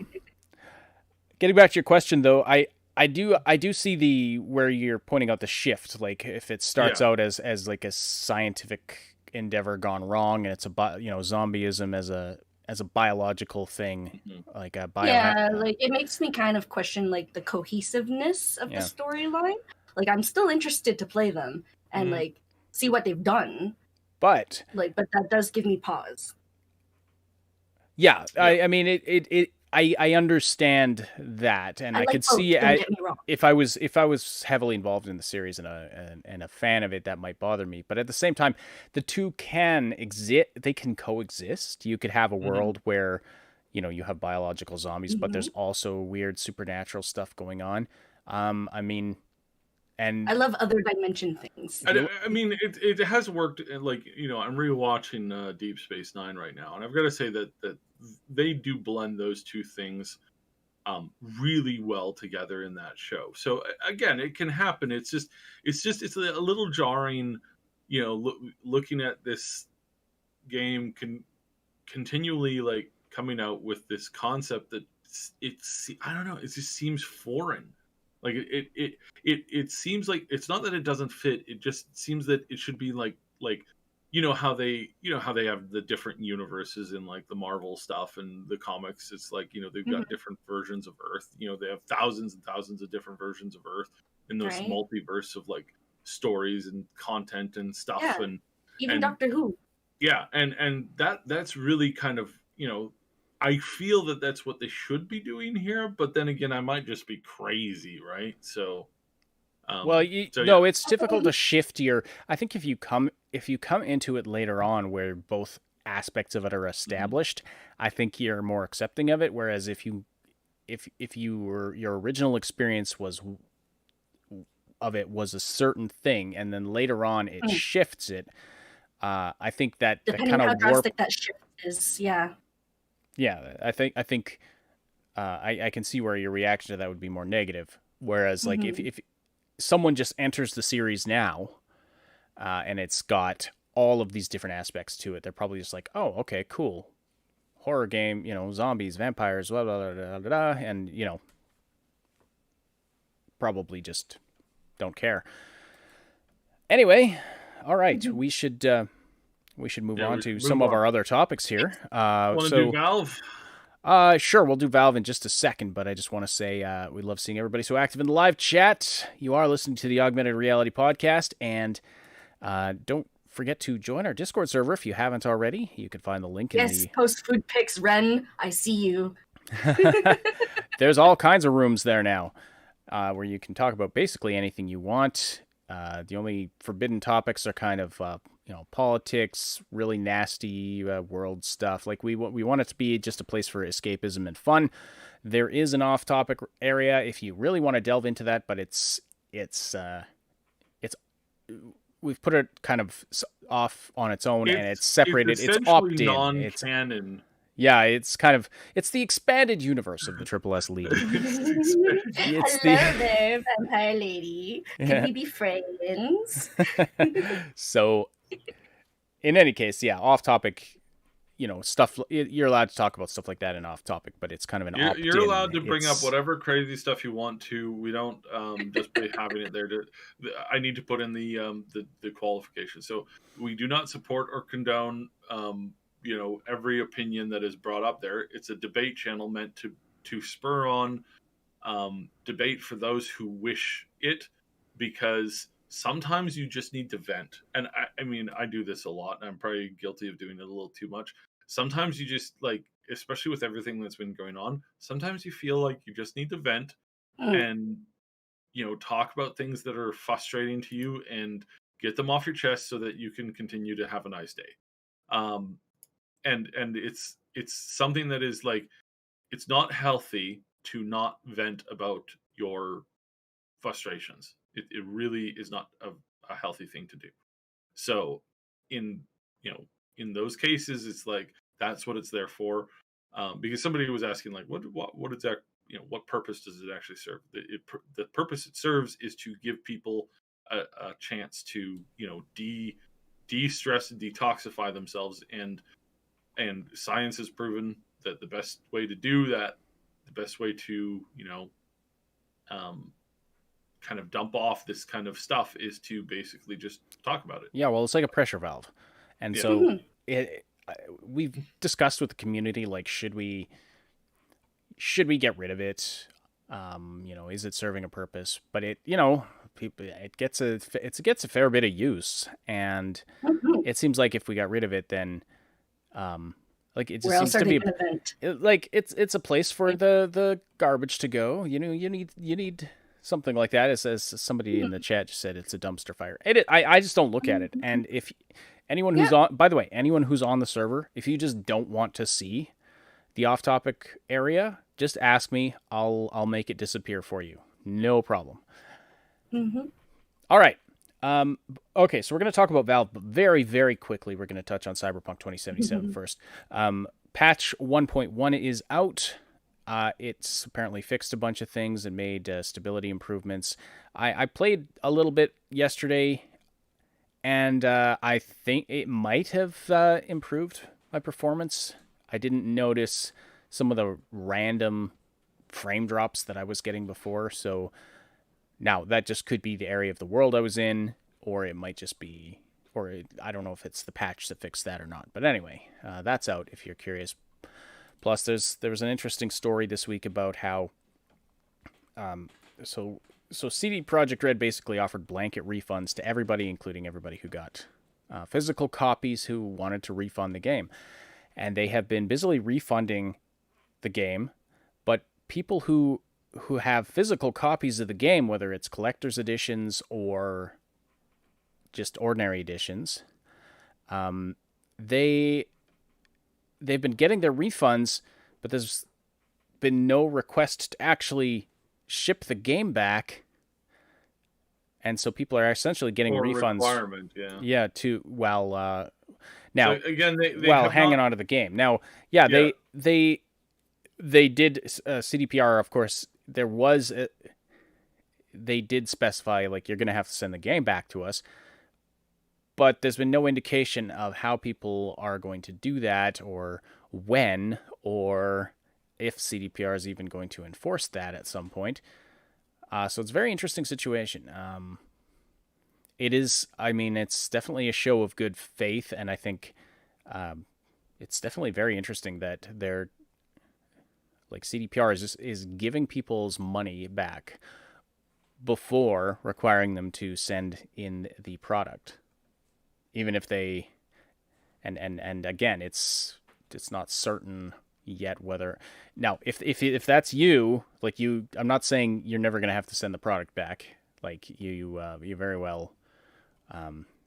Getting back to your question, though, I do see where you're pointing out the shift. Like if it starts out as like a scientific endeavor gone wrong, and it's zombieism as a biological thing, like a like it makes me kind of question like the cohesiveness of the storyline. Like I'm still interested to play them and like see what they've done, but that does give me pause. I mean I understand that, and I could see if I was heavily involved in the series and a fan of it, that might bother me. But at the same time, the two can exist; they can coexist. You could have a world where, you have biological zombies, but there's also weird supernatural stuff going on. I mean, and I love other dimension things. I mean, it has worked. Like I'm rewatching Deep Space Nine right now, and I've got to say that they do blend those two things really well together in that show. So again, it can happen. It's a little jarring, looking at this game continually like coming out with this concept that I don't know, it just seems foreign. Like it seems like it's not that it doesn't fit. It just seems that it should be like how they have the different universes in like the Marvel stuff and the comics. It's like they've got different versions of Earth. They have thousands and thousands of different versions of Earth in those multiverse of like stories and content and stuff. Yeah. And even Doctor Who. Yeah, and that's really kind of I feel that that's what they should be doing here, but then again, I might just be crazy, right? So, it's difficult to shift your. I think if you come into it later on, where both aspects of it are established, I think you're more accepting of it. Whereas if your original experience was of it was a certain thing, and then later on it shifts it. I think that depending kind how of drastic that shift is, yeah. Yeah, I think I can see where your reaction to that would be more negative. Whereas, like, if someone just enters the series now, and it's got all of these different aspects to it, they're probably just like, oh, okay, cool. Horror game, zombies, vampires, blah, blah, blah, blah, blah, blah, and, probably just don't care. Anyway, all right, we should move on to some of our other topics here. Want to do Valve? Sure, we'll do Valve in just a second, but I just want to say we love seeing everybody so active in the live chat. You are listening to the Augmented Reality podcast, and don't forget to join our Discord server if you haven't already. You can find the link in the... post food pics, Ren. I see you. There's all kinds of rooms there now where you can talk about basically anything you want. The only forbidden topics are kind of, politics, really nasty world stuff. Like we want it to be just a place for escapism and fun. There is an off-topic area if you really want to delve into that, but it's we've put it kind of off on its own, and it's separated. It's opt-in. Non-canon. It's the expanded universe of the Triple S League. Hello there, vampire lady. Can we be friends? So, in any case, off-topic, stuff. You're allowed to talk about stuff like that in off-topic, but it's kind of an opt-in. You're allowed to bring up whatever crazy stuff you want to. We don't just by having it there. I need to put in the qualification. So we do not support or condone. Every opinion that is brought up there. It's a debate channel meant to spur on debate for those who wish it, because sometimes you just need to vent. And I mean, I do this a lot, and I'm probably guilty of doing it a little too much. Sometimes you just, like, especially with everything that's been going on, sometimes you feel like you just need to vent and, talk about things that are frustrating to you and get them off your chest so that you can continue to have a nice day. And it's something that is like, it's not healthy to not vent about your frustrations. It really is not a healthy thing to do. So in those cases, it's like, that's what it's there for. Because somebody was asking, like, what is that? What purpose does it actually serve? The purpose it serves is to give people a chance to de-stress and detoxify themselves, and science has proven that the best way to do that, the best way to, kind of dump off this kind of stuff, is to basically just talk about it. Yeah, well, it's like a pressure valve. And so we've discussed with the community, like, should we get rid of it? Is it serving a purpose? But it gets a fair bit of use. And it seems like if we got rid of it, then it just seems to be it's a place for the garbage to go. You need something like that. As somebody in the chat just said, it's a dumpster fire. I just don't look at it. And if anyone who's anyone who's on the server, if you just don't want to see the off-topic area, just ask me. I'll make it disappear for you. No problem. All right. Okay, so we're going to talk about Valve, but very, very quickly, we're going to touch on Cyberpunk 2077 first. Patch 1.1 is out. It's apparently fixed a bunch of things and made stability improvements. I played a little bit yesterday, and I think it might have improved my performance. I didn't notice some of the random frame drops that I was getting before, so now that just could be the area of the world I was in, or it might just be, I don't know if it's the patch that fixed that or not. But anyway, that's out if you're curious. Plus, there was an interesting story this week about how, so CD Projekt Red basically offered blanket refunds to everybody, including everybody who got physical copies who wanted to refund the game. And they have been busily refunding the game, but people who have physical copies of the game, whether it's collector's editions or just ordinary editions, they've been getting their refunds, but there's been no request to actually ship the game back and so people are essentially getting Or refunds. requirement, yeah. Yeah, to now So again, they while have hanging not, on to the game. Now, yeah, yeah. they did CDPR. Of course, they did specify like you're going to have to send the game back to us, but there's been no indication of how people are going to do that, or when, or if CDPR is even going to enforce that at some point. So it's a very interesting situation. It is, I mean, it's definitely a show of good faith, and I think it's definitely very interesting that they're like CDPR is giving people's money back before requiring them to send in the product, even if they and again, it's not certain yet whether now if that's you, like you, I'm not saying you're never going to have to send the product back. Like you very well,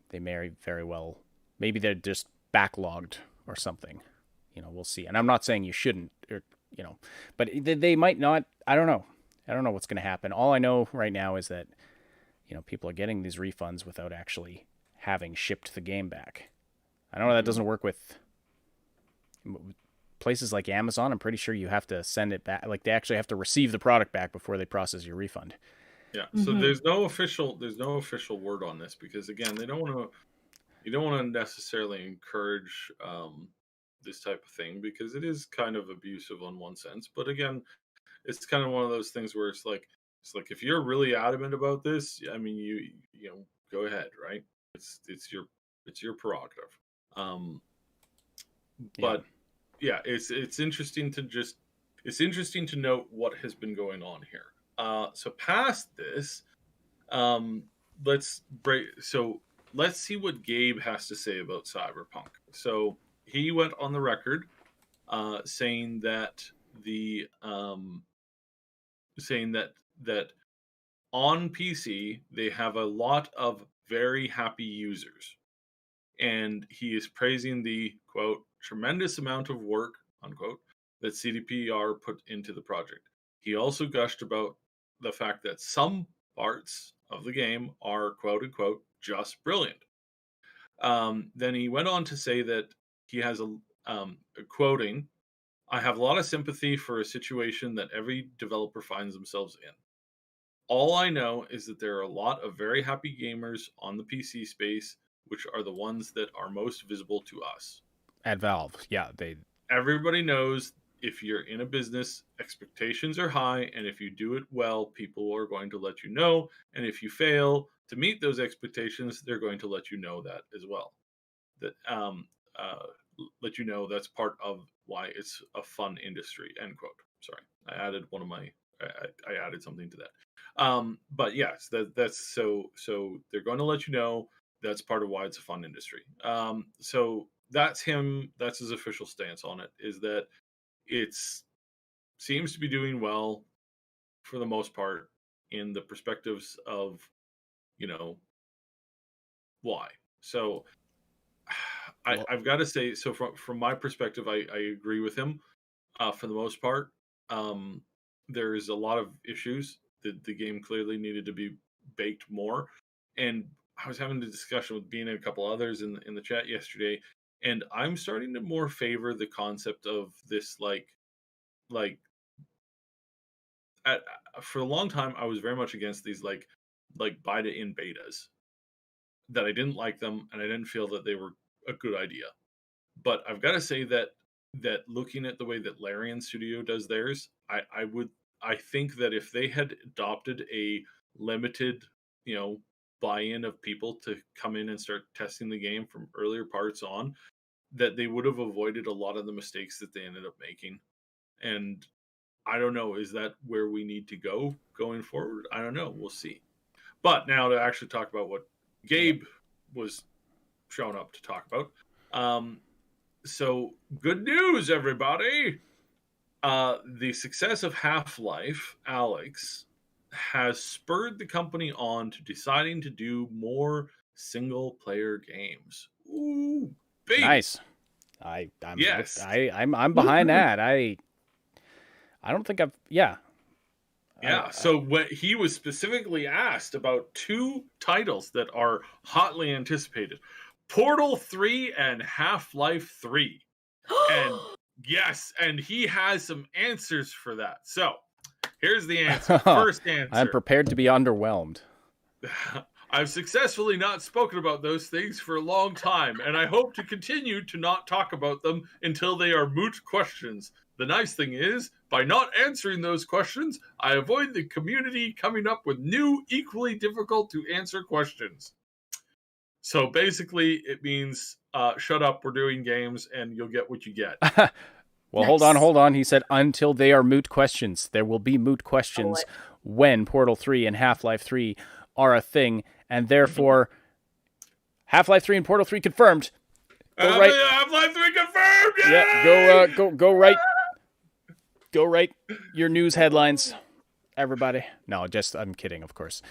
they may very well, maybe they're just backlogged or something. We'll see. And I'm not saying you shouldn't, or but they might not. I don't know. I don't know what's going to happen. All I know right now is that people are getting these refunds without actually having shipped the game back. I know that doesn't work with places like Amazon. I'm pretty sure you have to send it back. Like they actually have to receive the product back before they process your refund. Yeah. So there's no official word on this, because again, you don't want to necessarily encourage this type of thing, because it is kind of abusive on one sense. But again, it's kind of one of those things where it's like if you're really adamant about this, I mean, you go ahead, right? It's your prerogative. But yeah, it's interesting to note what has been going on here. So past this, let's break. So let's see what Gabe has to say about Cyberpunk. So he went on the record saying that that on PC they have a lot of very happy users, and he is praising the quote tremendous amount of work unquote that CDPR put into the project. He also gushed about the fact that some parts of the game are quote unquote just brilliant. Then he went on to say that he has quoting, "I have a lot of sympathy for a situation that every developer finds themselves in. All I know is that there are a lot of very happy gamers on the PC space, which are the ones that are most visible to us." At Valve, yeah, Everybody knows if you're in a business, expectations are high, and if you do it well, people are going to let you know. And if you fail to meet those expectations, they're going to let you know that as well. That let you know that's part of why it's a fun industry. End quote. Sorry, I added I added something to that. But yes, that's so they're going to let you know that's part of why it's a fun industry. So that's him. That's his official stance on it. Is that it's seems to be doing well for the most part in the perspectives of why. So I've got to say, so from my perspective, I agree with him for the most part. There's a lot of issues. The game clearly needed to be baked more, and I was having a discussion with Bean and a couple others in the chat yesterday, and I'm starting to more favor the concept of this for a long time I was very much against these like buy to in betas, that I didn't like them and I didn't feel that they were a good idea. But I've got to say that looking at the way that Larian Studio does theirs, I think that if they had adopted a limited, buy-in of people to come in and start testing the game from earlier parts on, that they would have avoided a lot of the mistakes that they ended up making. And I don't know, is that where we need to go going forward? I don't know. We'll see. But now to actually talk about what Gabe was shown up to talk about. So good news, everybody. The success of Half-Life, Alex, has spurred the company on to deciding to do more single-player games. Ooh, baby. Nice. I'm behind that. I don't think Yeah, so when he was specifically asked about two titles that are hotly anticipated, Portal 3 and Half-Life 3. And yes, and he has some answers for that. So, here's the answer. First answer. I'm prepared to be underwhelmed. I've successfully not spoken about those things for a long time, and I hope to continue to not talk about them until they are moot questions. The nice thing is, by not answering those questions, I avoid the community coming up with new, equally difficult to answer questions. So basically, it means shut up, we're doing games, and you'll get what you get. Well, Nice. hold on. He said, until they are moot questions. There will be moot questions when Portal 3 and Half-Life 3 are a thing, and therefore, Half-Life 3 and Portal 3 confirmed. Go right. Half-Life 3 confirmed! Yeah, go right. Go right your news headlines, everybody. No, I'm kidding, of course.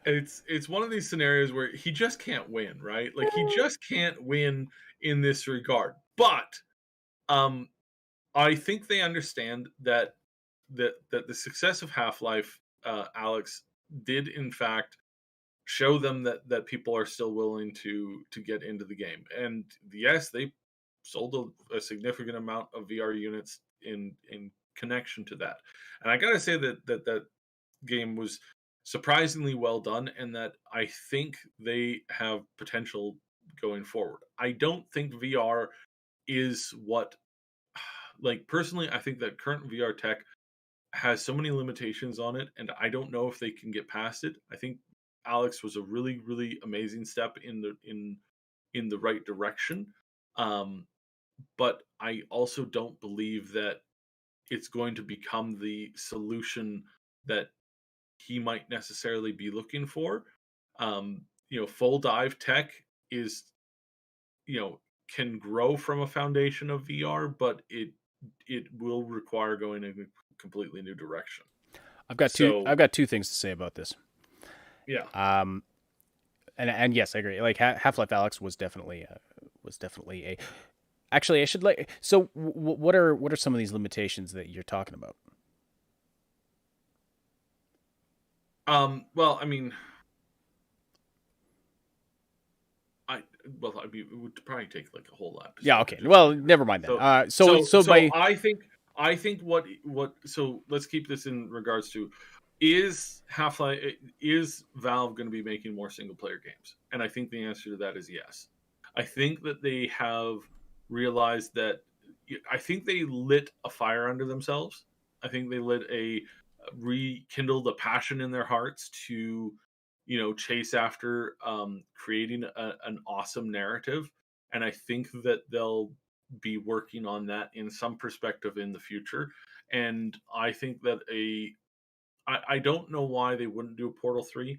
It's one of these scenarios where he just can't win, right? Like, he just can't win in this regard. But I think they understand that the success of Half-Life, Alex, did in fact show them that people are still willing to get into the game. And yes, they sold a significant amount of VR units in connection to that. And I gotta say that game was surprisingly well done, and that I think they have potential going forward. I don't think VR is what, like, personally, I think that current VR tech has so many limitations on it, and I don't know if they can get past it. I think Alex was a really, really amazing step in the right direction. But I also don't believe that it's going to become the solution that he might necessarily be looking for. Full dive tech is, can grow from a foundation of VR, but it will require going in a completely new direction. I've got two things to say about this. Yeah. And yes, I agree. Like Half-Life Alyx was definitely a. Actually, I should like. So, what are some of these limitations that you're talking about? Well, I mean, it would probably take like a whole episode. Yeah. Okay. Well, never mind then. So I think what. So let's keep this in regards to, is Valve going to be making more single player games? And I think the answer to that is yes. I think that they have realized that. I think they lit a fire under themselves. I think they rekindled a passion in their hearts to, chase after creating an awesome narrative. And I think that they'll be working on that in some perspective in the future. And I think that I don't know why they wouldn't do a Portal 3.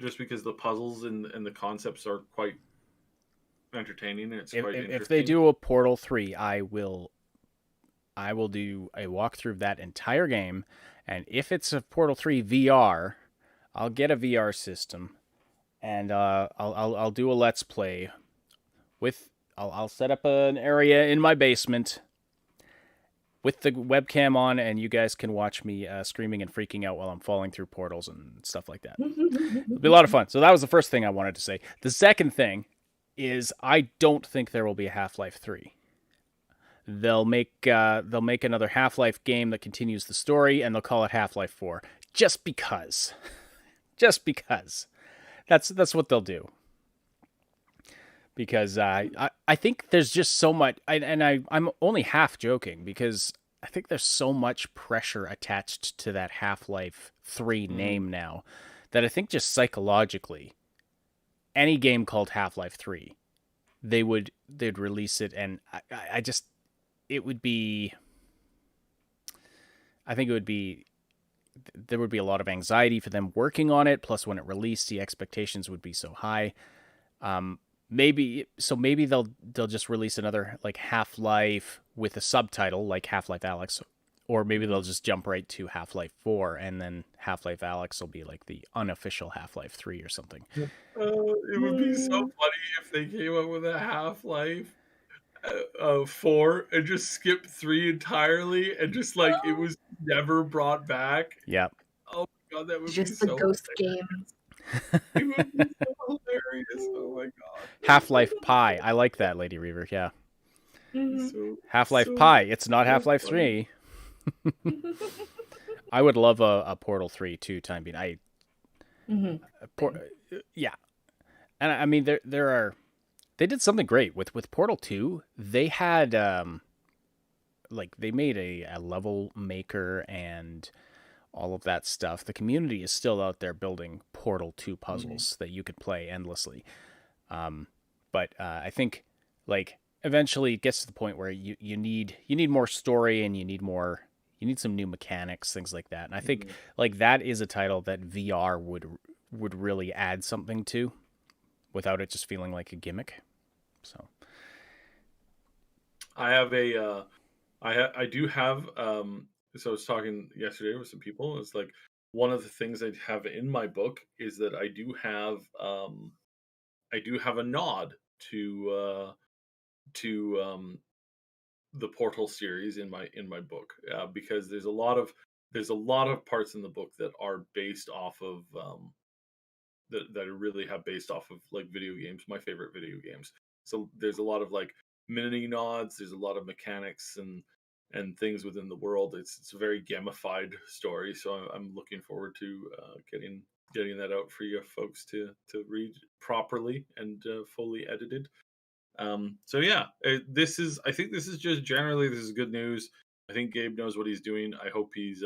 Just because the puzzles and the concepts are quite entertaining. And if they do a Portal 3, I will do a walkthrough of that entire game, and if it's a Portal 3 VR, I'll get a VR system, and I'll do a Let's Play with. I'll set up an area in my basement with the webcam on, and you guys can watch me screaming and freaking out while I'm falling through portals and stuff like that. It'll be a lot of fun. So that was the first thing I wanted to say. The second thing is I don't think there will be a Half-Life 3. They'll make another Half-Life game that continues the story, and they'll call it Half-Life 4. Just because. That's what they'll do. Because I think there's just so much, I'm only half joking, because I think there's so much pressure attached to that Half-Life 3 name now, that I think just psychologically, any game called Half-Life 3, they'd release it, and I think it would be, there would be a lot of anxiety for them working on it. Plus, when it released, the expectations would be so high. Maybe they'll just release another like Half-Life with a subtitle like Half-Life Alyx, or maybe they'll just jump right to Half-Life 4, and then Half-Life Alyx will be like the unofficial Half-Life 3 or something. It would be so funny if they came up with a Half-Life 4 and just skipped 3 entirely, and just like it was never brought back. Yeah. Oh my god, that would be Just the so ghost hilarious. games. It would be so hilarious. Oh my god. Half-Life Pi. I like that, Lady Reaver. Yeah. Mhm. So, Half-Life so, Pi. It's not so Half-Life funny. 3. I would love a Portal 3 too, time being. Mhm. Yeah. And I mean, they did something great with Portal 2. They had, like, they made a level maker and all of that stuff. The community is still out there building Portal 2 puzzles that you could play endlessly. But I think, like, eventually it gets to the point where you need more story, and you need some new mechanics, things like that. And I think like that is a title that VR would really add something to, without it just feeling like a gimmick. So I have a I do have so I was talking yesterday with some people. It's like one of the things I have in my book is that I do have a nod to the Portal series in my book, because there's a lot of parts in the book that are based off of that I really have based off of like video games, my favorite video games. So there's a lot of like mini nods. There's a lot of mechanics and things within the world. It's a very gamified story. So I'm looking forward to getting that out for you folks to read properly and fully edited. So yeah, I think this is just generally this is good news. I think Gabe knows what he's doing. I hope he's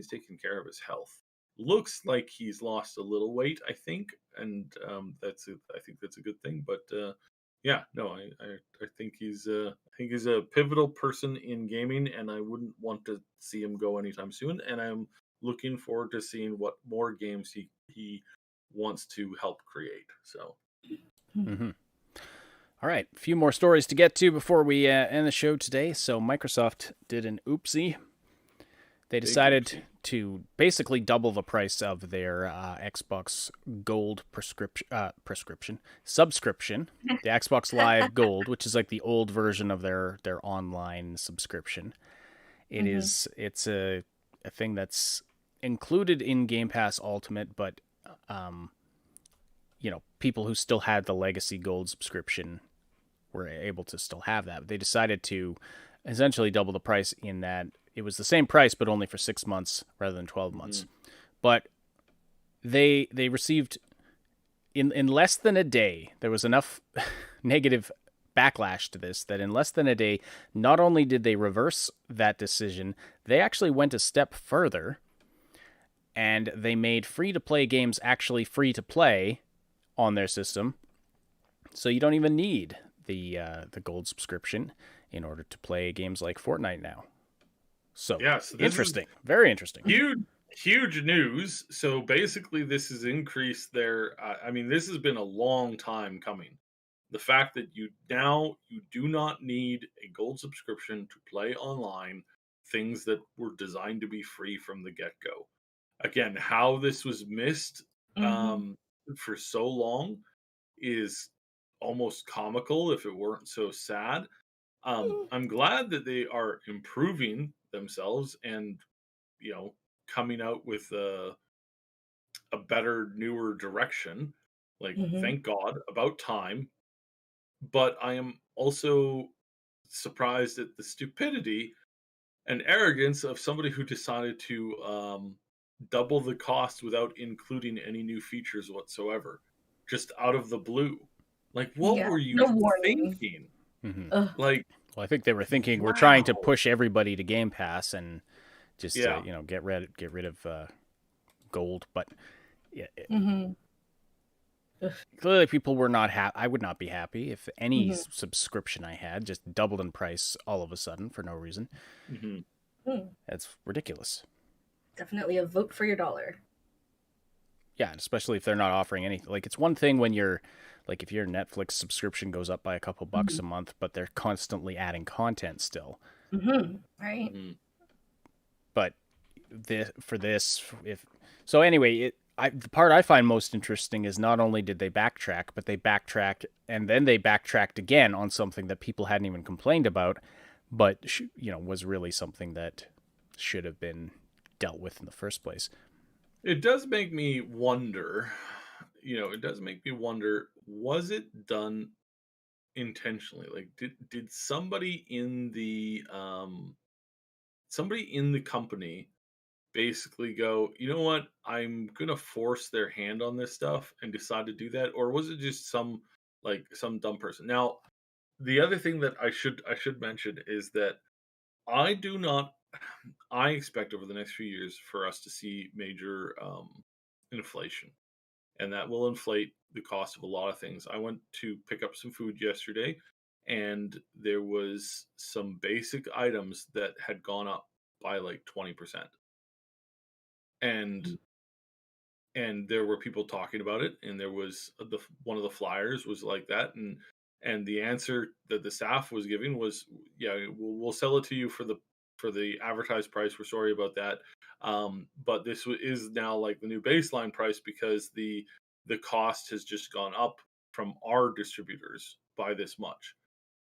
taking care of his health. Looks like he's lost a little weight, I think, and I think that's a good thing. But yeah, no, I think he's a pivotal person in gaming, and I wouldn't want to see him go anytime soon. And I'm looking forward to seeing what more games he wants to help create. So. mm-hmm. All right, a few more stories to get to before we end the show today. So Microsoft did an oopsie. They decided to basically double the price of their Xbox Gold subscription, the Xbox Live Gold, which is like the old version of their online subscription. It's a thing that's included in Game Pass Ultimate, but people who still had the legacy Gold subscription were able to still have that. But they decided to essentially double the price, in that it was the same price, but only for 6 months rather than 12 months. But they received in less than a day, there was enough negative backlash to this that in less than a day, not only did they reverse that decision, they actually went a step further, and they made free-to-play games actually free to play on their system. So you don't even need the gold subscription in order to play games like Fortnite now. So yes, interesting, very interesting. Huge news. So basically, this has increased their. I mean, this has been a long time coming. The fact that you do not need a gold subscription to play online things that were designed to be free from the get go. Again, how this was missed for so long is almost comical if it weren't so sad. I'm glad that they are improving themselves and coming out with a better, newer direction. Like, thank God, about time. But I am also surprised at the stupidity and arrogance of somebody who decided to double the cost without including any new features whatsoever, just out of the blue. Like, what were you no warning. thinking? Mm-hmm. Like, well, I think they were thinking we're trying to push everybody to Game Pass and just get rid of gold, but yeah. Clearly, people were not happy. I would not be happy if any subscription I had just doubled in price all of a sudden for no reason. That's ridiculous. Definitely a vote for your dollar. Yeah, especially if they're not offering anything. Like, it's one thing when you're like, if your Netflix subscription goes up by a couple bucks a month, but they're constantly adding content still. Right. But anyway, the part I find most interesting is not only did they backtrack, but they backtracked and then they backtracked again on something that people hadn't even complained about, but was really something that should have been dealt with in the first place. It does make me wonder. Was it done intentionally? Like, did somebody in the company basically go, you know what, I'm gonna force their hand on this stuff and decide to do that, or was it just some dumb person? Now, the other thing that I should mention is that I do not. I expect over the next few years for us to see major inflation, and that will inflate the cost of a lot of things. I went to pick up some food yesterday, and there was some basic items that had gone up by like 20%, and there were people talking about it, and there was one of the flyers was like that, and the answer that the staff was giving was, yeah, we'll sell it to you for the advertised price. We're sorry about that, but this is now like the new baseline price because the cost has just gone up from our distributors by this much,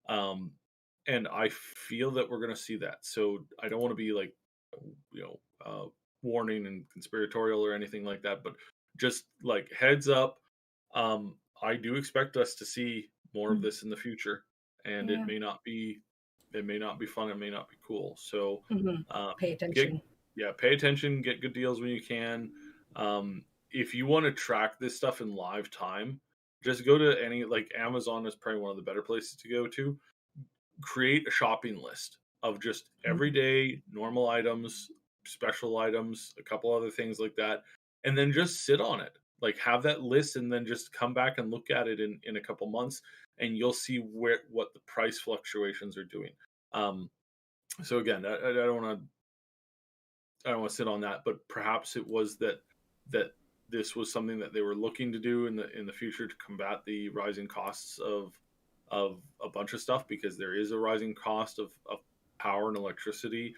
and I feel that we're going to see that. So I don't want to be like, warning and conspiratorial or anything like that, but just like heads up, I do expect us to see more of this in the future, and Yeah. it may not be fun, it may not be cool. So Pay attention. pay attention, get good deals when you can. If you want to track this stuff in live time, just go to Amazon is probably one of the better places to go to. Create a shopping list of just everyday normal items, special items, a couple other things like that, and then just sit on it. Like, have that list and then just come back and look at it in a couple months, and you'll see what the price fluctuations are doing. So again, I don't want to sit on that, but perhaps it was that this was something that they were looking to do in the future to combat the rising costs of a bunch of stuff, because there is a rising cost of power and electricity,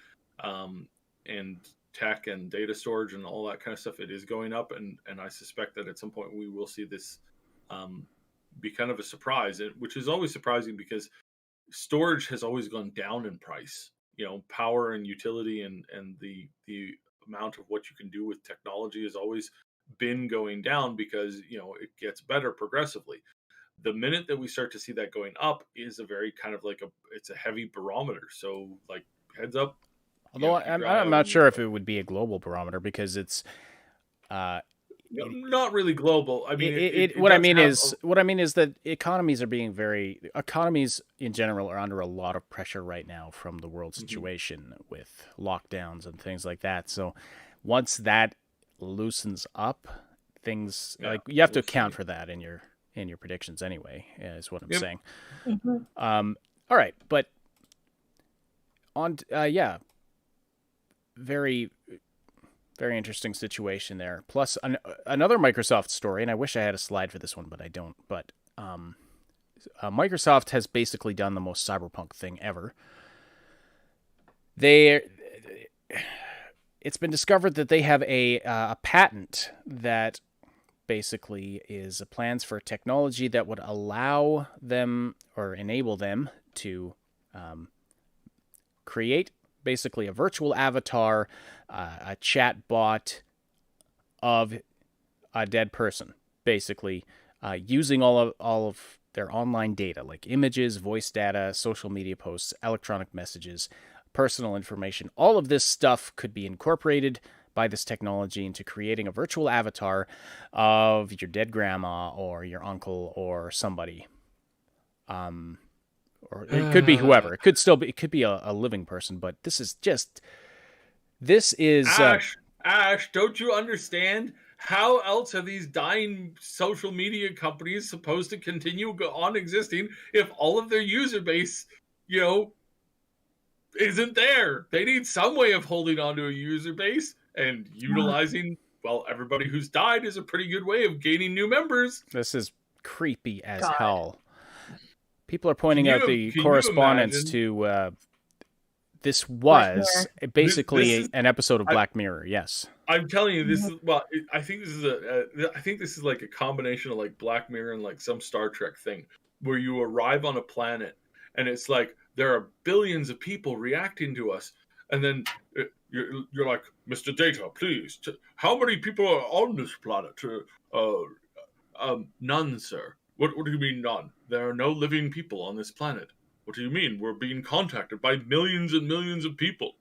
and tech and data storage and all that kind of stuff. It is going up, and I suspect that at some point we will see this be kind of a surprise, which is always surprising because storage has always gone down in price. Power and utility and the amount of what you can do with technology has always been going down because it gets better progressively. The minute that we start to see that going up is a very kind of it's a heavy barometer. So like, heads up. Although I'm not sure if it would be a global barometer because it's not really global. I mean, what I mean is that economies in general are under a lot of pressure right now from the world situation with lockdowns and things like that. So once that loosens up, things you have to account for that in your predictions anyway, is what I'm saying. All right, but on very, very interesting situation there. Plus another Microsoft story, and I wish I had a slide for this one, but I don't. But Microsoft has basically done the most Cyberpunk thing ever. It's been discovered that they have a patent that basically is plans for technology that would allow them or enable them to create basically a virtual avatar, a chat bot of a dead person, basically using all of their online data, like images, voice data, social media posts, electronic messages, personal information. All of this stuff could be incorporated by this technology into creating a virtual avatar of your dead grandma or your uncle or somebody. Or it could be whoever. It could be a living person, but this is Ash, don't you understand? How else are these dying social media companies supposed to continue on existing if all of their user base, isn't there? They need some way of holding on to a user base and utilizing, everybody who's died is a pretty good way of gaining new members. This is creepy as hell. People are pointing out the correspondence to this was basically This is- an episode of Black Mirror. Yes. I'm telling you, this is I think this is I think this is like a combination of like Black Mirror and like some Star Trek thing, where you arrive on a planet and it's like there are billions of people reacting to us, and then you're like, Mr. Data, please, how many people are on this planet? None, sir. What do you mean none? There are no living people on this planet. What do you mean? We're being contacted by millions and millions of people.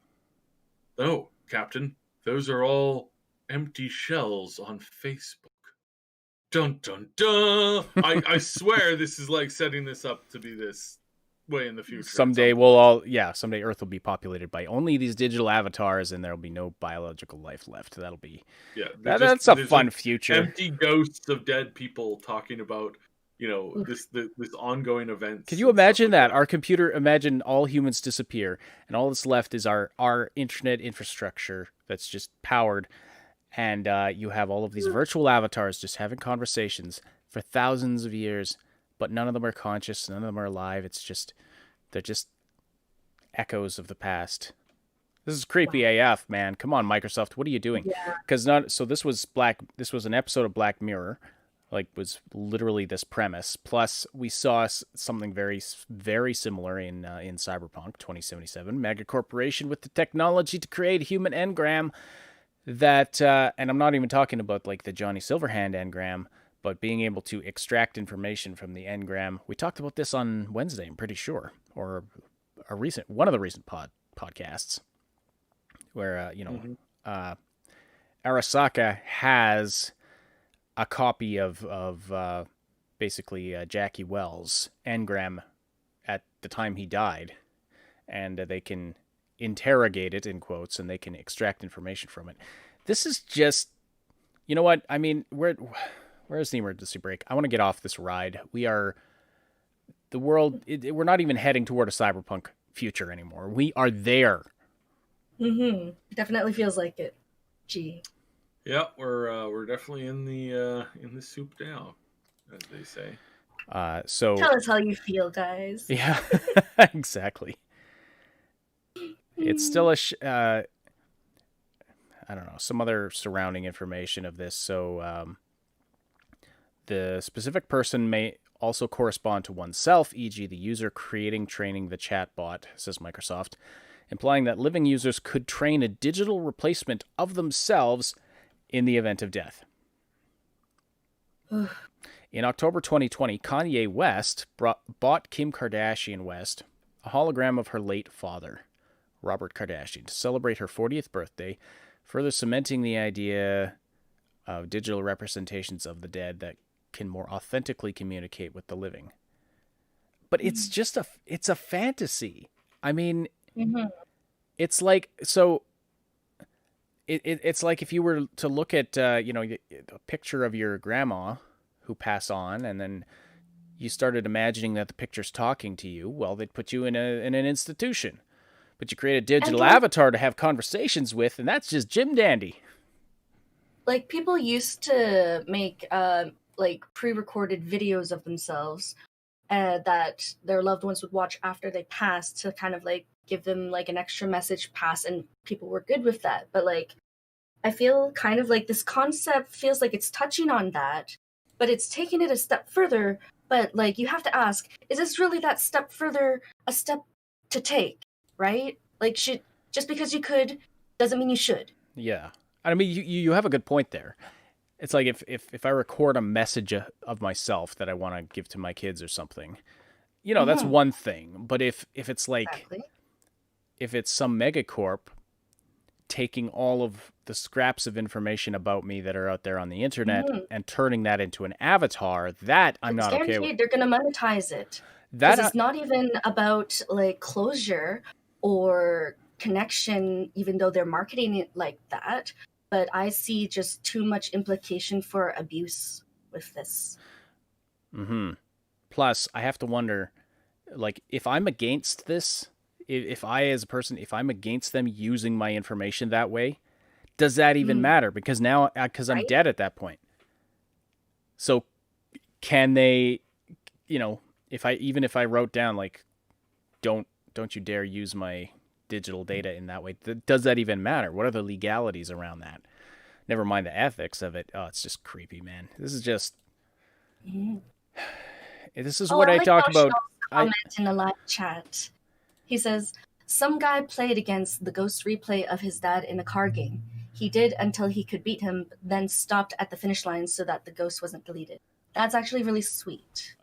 No, Captain. Those are all empty shells on Facebook. Dun dun dun! I swear this is like setting this up to be this way in the future. Someday someday Earth will be populated by only these digital avatars, and there'll be no biological life left. That'll be that's a fun future. Empty ghosts of dead people talking about this ongoing event. Can you imagine that? Our computer, imagine all humans disappear, and all that's left is our internet infrastructure that's just powered, and you have all of these virtual avatars just having conversations for thousands of years, but none of them are conscious, none of them are alive. They're just echoes of the past. This is creepy AF, man. Come on, Microsoft, what are you doing? Because this was an episode of Black Mirror. Like, was literally this premise. Plus, we saw something very, very similar in Cyberpunk 2077. Mega corporation with the technology to create a human engram that, and I'm not even talking about like the Johnny Silverhand engram, but being able to extract information from the engram. We talked about this on Wednesday, I'm pretty sure, or one of the recent podcasts, where Arasaka has a copy of basically Jackie Wells' engram at the time he died, and they can interrogate it in quotes, and they can extract information from it. This is just, you know what? I mean, where's the emergency brake? I want to get off this ride. We're not even heading toward a cyberpunk future anymore. We are there. Definitely feels like it. Gee. Yeah, we're definitely in the soup now, as they say. So tell us how you feel, guys. Yeah, exactly. It's still I don't know, some other surrounding information of this. So the specific person may also correspond to oneself, e.g. the user training the chatbot, says Microsoft, implying that living users could train a digital replacement of themselves in the event of death. In October 2020, Kanye West bought Kim Kardashian West a hologram of her late father, Robert Kardashian, to celebrate her 40th birthday, further cementing the idea of digital representations of the dead that can more authentically communicate with the living. But it's just it's a fantasy. I mean, it's like, so it's like if you were to look at a picture of your grandma who passed on, and then you started imagining that the picture's talking to you. Well, they'd put you in an institution, but you create a digital avatar to have conversations with, and that's just Jim Dandy. Like, people used to make like pre-recorded videos of themselves that their loved ones would watch after they passed, to kind of like give them like an extra message pass, and people were good with that. But like, I feel kind of like this concept feels like it's touching on that, but it's taking it a step further. But like, you have to ask, is this really that step further a step to take, right? Like, just because you could doesn't mean you should. Yeah. I mean, you have a good point there. It's like if I record a message of myself that I want to give to my kids or something, that's one thing. But if it's like, if it's some megacorp taking all of the scraps of information about me that are out there on the internet and turning that into an avatar, that I'm not okay with. They're going to monetize it. Because it's not even about like closure or connection, even though they're marketing it like that. But I see just too much implication for abuse with this. Plus, I have to wonder, like, if I'm against this, if I as a person, if I'm against them using my information that way, does that even matter? Because now, because I'm dead at that point. So can they, if I wrote down like, don't you dare use my digital data in that way. Does that even matter? What are the legalities around that? Never mind the ethics of it. Oh, it's just creepy, man. This is just. This is what I talk about. Comment in the live chat. He says, some guy played against the ghost replay of his dad in a car game. He did until he could beat him, then stopped at the finish line so that the ghost wasn't deleted. That's actually really sweet.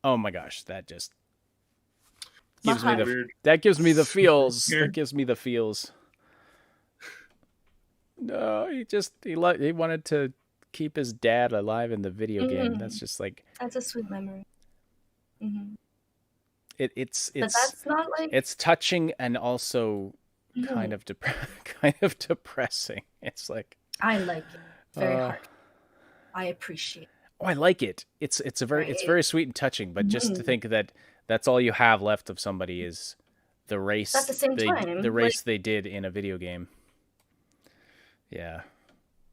Oh my gosh, that just gives me gives me the feels. That gives me the feels. No, he wanted to keep his dad alive in the video game. That's just like, that's a sweet memory. It's but that's not like, it's touching and also kind of depressing. It's like, I like it very hard. I appreciate it. Oh, I like it. It's very sweet and touching, but just to think that that's all you have left of somebody is the race. At the same time, the race they did in a video game. Yeah,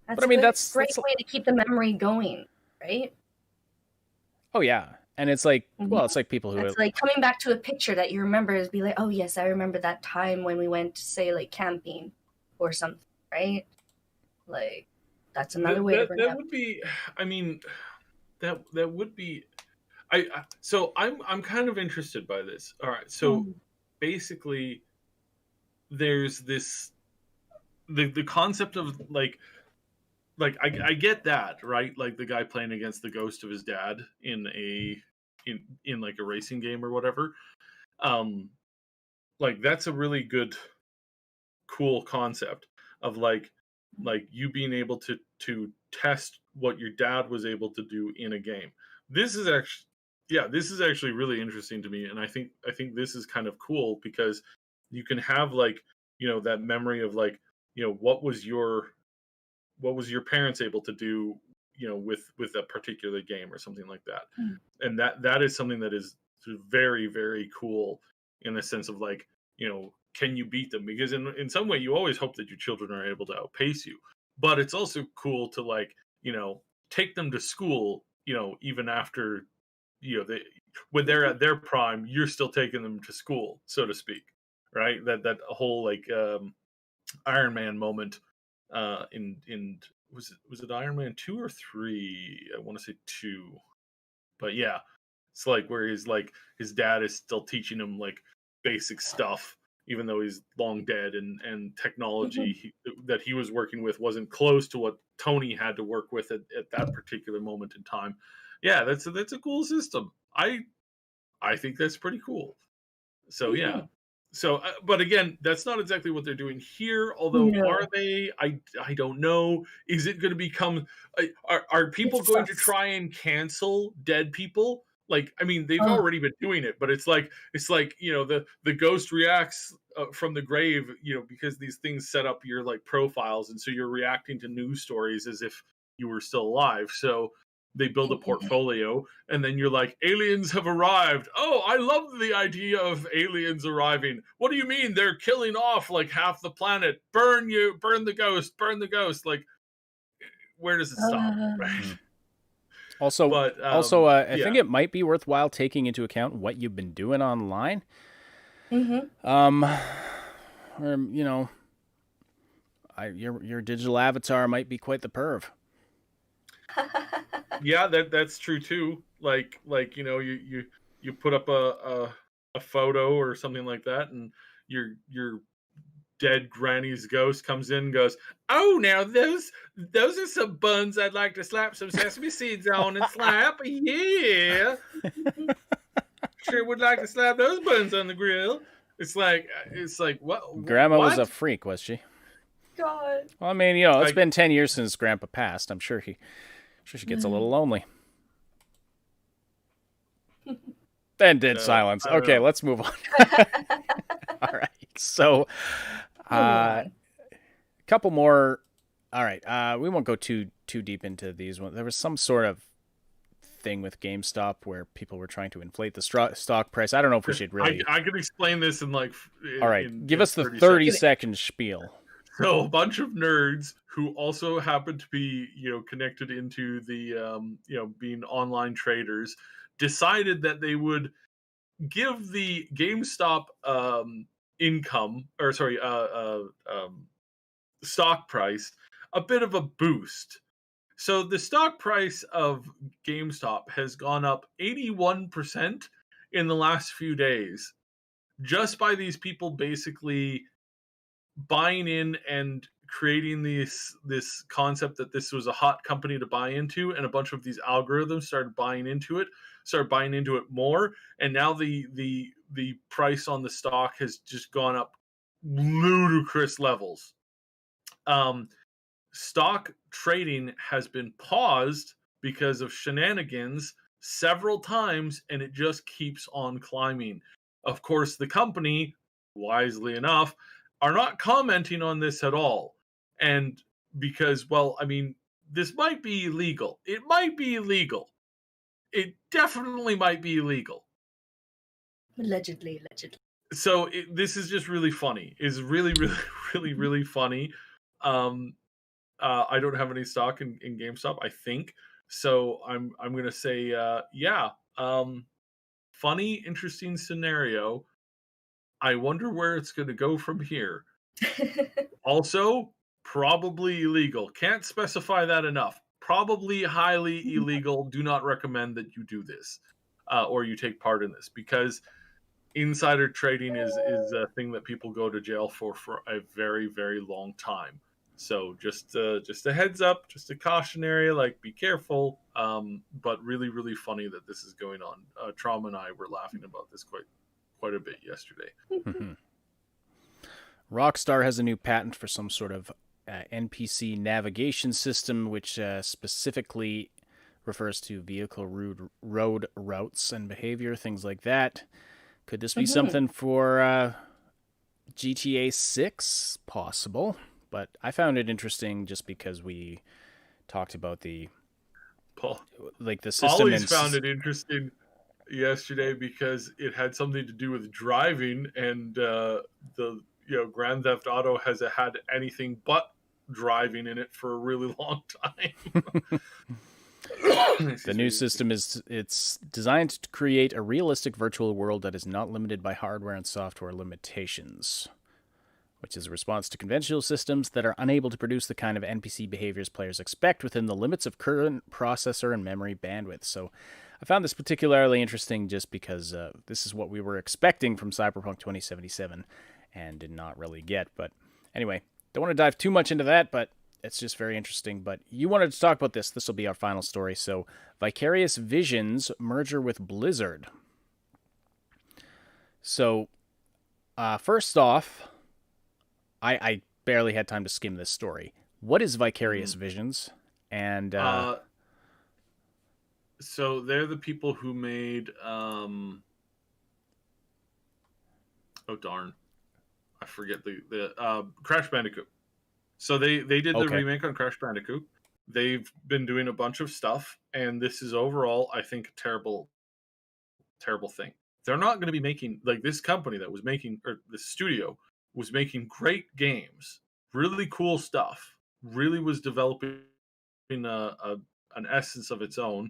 but I mean that's a great way to keep the memory going, right? Oh yeah, and it's like it's like people who it's like coming back to a picture that you remember is be like, oh yes, I remember that time when we went to say like camping or something, right? Like that's another way to bring that would be. I mean, that would be. So I'm kind of interested by this. All right, so basically, there's this. The concept of like I get that, right? Like the guy playing against the ghost of his dad in like a racing game or whatever. Like that's a really good, cool concept of like you being able to test what your dad was able to do in a game. This is actually really interesting to me, and I think this is kind of cool because you can have like, you know, that memory of like, you know, what was your parents able to do, you know, with a particular game or something like that. And that is something that is very, very cool in the sense of like, you know, can you beat them? Because in some way you always hope that your children are able to outpace you, but it's also cool to like, you know, take them to school, you know, even after, you know, when they're at their prime, you're still taking them to school, so to speak, right? That whole like Iron Man moment in was it Iron Man 2 or 3? I want to say 2. But yeah, it's like where he's like his dad is still teaching him like basic stuff even though he's long dead, and technology that he was working with wasn't close to what Tony had to work with at that particular moment in time. Yeah, that's a cool system. I think that's pretty cool. So yeah. So, but again, that's not exactly what they're doing here. Although, are they? I don't know. Is it going to become? Are people going to try and cancel dead people? Like, I mean, they've already been doing it, but it's like you know, the ghost reacts from the grave, you know, because these things set up your like profiles, and so you're reacting to news stories as if you were still alive. So they build a portfolio, and then you're like, aliens have arrived. Oh, I love the idea of aliens arriving. What do you mean? They're killing off like half the planet. Burn the ghost. Like, where does it stop? Right. Also, I think it might be worthwhile taking into account what you've been doing online. Or, you know, your digital avatar might be quite the perv. Yeah, that's true too. Like you know, you put up a photo or something like that, and your dead granny's ghost comes in and goes, oh, now those are some buns I'd like to slap some sesame seeds on and slap. Yeah. Sure would like to slap those buns on the grill. It's like what? Grandma was a freak, was she? God. Well, I mean, you know, it's been 10 years since Grandpa passed. I'm sure she gets a little lonely. Then dead silence. Okay, let's move on. All right. So, a couple more. All right. We won't go too deep into these ones. There was some sort of thing with GameStop where people were trying to inflate the stock price. I don't know if we should really. I could explain this in like. All right. Give us the 30-second spiel. So a bunch of nerds who also happen to be, you know, connected into the, you know, being online traders, decided that they would give the GameStop income, or sorry, stock price a bit of a boost. So the stock price of GameStop has gone up 81% in the last few days, just by these people basically buying in and creating this concept that this was a hot company to buy into, and a bunch of these algorithms started buying into it more, and now the price on the stock has just gone up ludicrous levels. Stock trading has been paused because of shenanigans several times, and it just keeps on climbing. Of course, the company, wisely enough, are not commenting on this at all. And because, well, I mean, this might be illegal. It might be illegal. It definitely might be illegal. Allegedly. So this is just really funny. It's really, really, really, really funny. I don't have any stock in GameStop, I think. So I'm gonna say yeah. Funny, interesting scenario. I wonder where it's gonna go from here. Also, probably illegal. Can't specify that enough. Probably highly illegal. Do not recommend that you do this, or you take part in this, because insider trading is a thing that people go to jail for a very, very long time. So just a heads up, just a cautionary, like, be careful. But really, really funny that this is going on. Trauma and I were laughing about this quite a bit yesterday. Rockstar has a new patent for some sort of NPC navigation system, which specifically refers to vehicle road routes and behavior, things like that. Could this be something for GTA 6? Possible. But I found it interesting just because we talked about the system. Always found it interesting yesterday because it had something to do with driving, and Grand Theft Auto has had anything but driving in it for a really long time. The new system it's designed to create a realistic virtual world that is not limited by hardware and software limitations, which is a response to conventional systems that are unable to produce the kind of NPC behaviors players expect within the limits of current processor and memory bandwidth. So I found this particularly interesting just because this is what we were expecting from Cyberpunk 2077 and did not really get. But anyway, don't want to dive too much into that, but it's just very interesting. But you wanted to talk about this. This will be our final story. So Vicarious Visions merger with Blizzard. So first off, I barely had time to skim this story. What is Vicarious Visions? And so they're the people who made oh darn, I forget the Crash Bandicoot. So they did the remake on Crash Bandicoot. They've been doing a bunch of stuff, and this is overall, I think, a terrible thing. They're not going to be making, like, this company that was making, or the studio was making great games, really cool stuff, really was developing an essence of its own.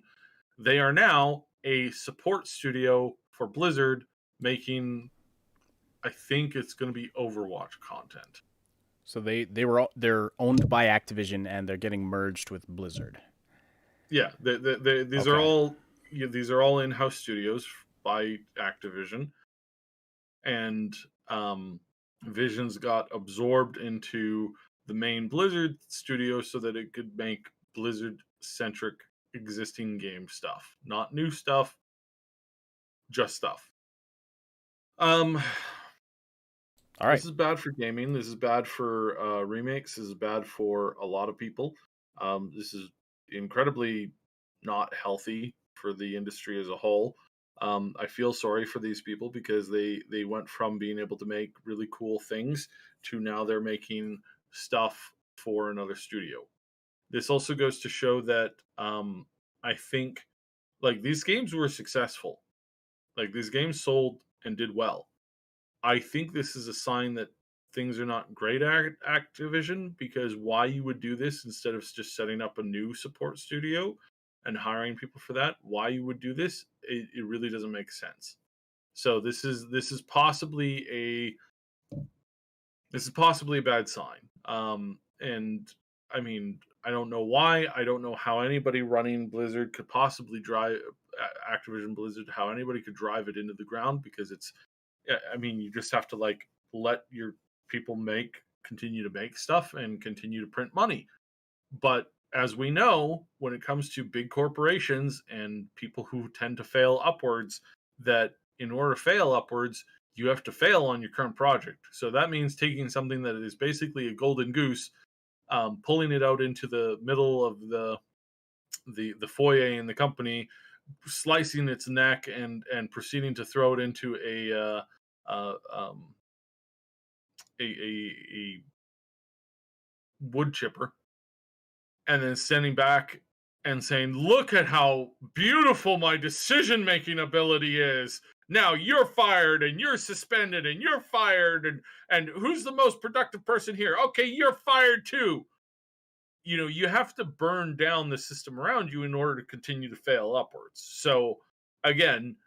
They are now a support studio for Blizzard, making, I think it's going to be Overwatch content. So they're owned by Activision, and they're getting merged with Blizzard. Yeah, these are all in-house studios by Activision, and Visions got absorbed into the main Blizzard studio so that it could make Blizzard-centric existing game stuff, not new stuff, just stuff. All right. This is bad for gaming. This is bad for remakes. This is bad for a lot of people. This is incredibly not healthy for the industry as a whole. I feel sorry for these people because they went from being able to make really cool things to now they're making stuff for another studio. This also goes to show that I think, like, these games were successful. Like, these games sold and did well. I think this is a sign that things are not great at Activision, because why you would do this instead of just setting up a new support studio and hiring people for that, why you would do this, it really doesn't make sense. So this is possibly This is possibly a bad sign. And I mean, I don't know why. I don't know how anybody running Blizzard could possibly drive Activision Blizzard, how anybody could drive it into the ground, because it's, I mean, you just have to like let your people continue to make stuff and continue to print money. But as we know, when it comes to big corporations and people who tend to fail upwards, that in order to fail upwards, you have to fail on your current project. So that means taking something that is basically a golden goose, pulling it out into the middle of the foyer in the company, slicing its neck, and proceeding to throw it into a wood chipper, and then standing back and saying, "Look at how beautiful my decision-making ability is. Now you're fired, and you're suspended, and you're fired, and who's the most productive person here? Okay, you're fired too." You know, you have to burn down the system around you in order to continue to fail upwards. So again,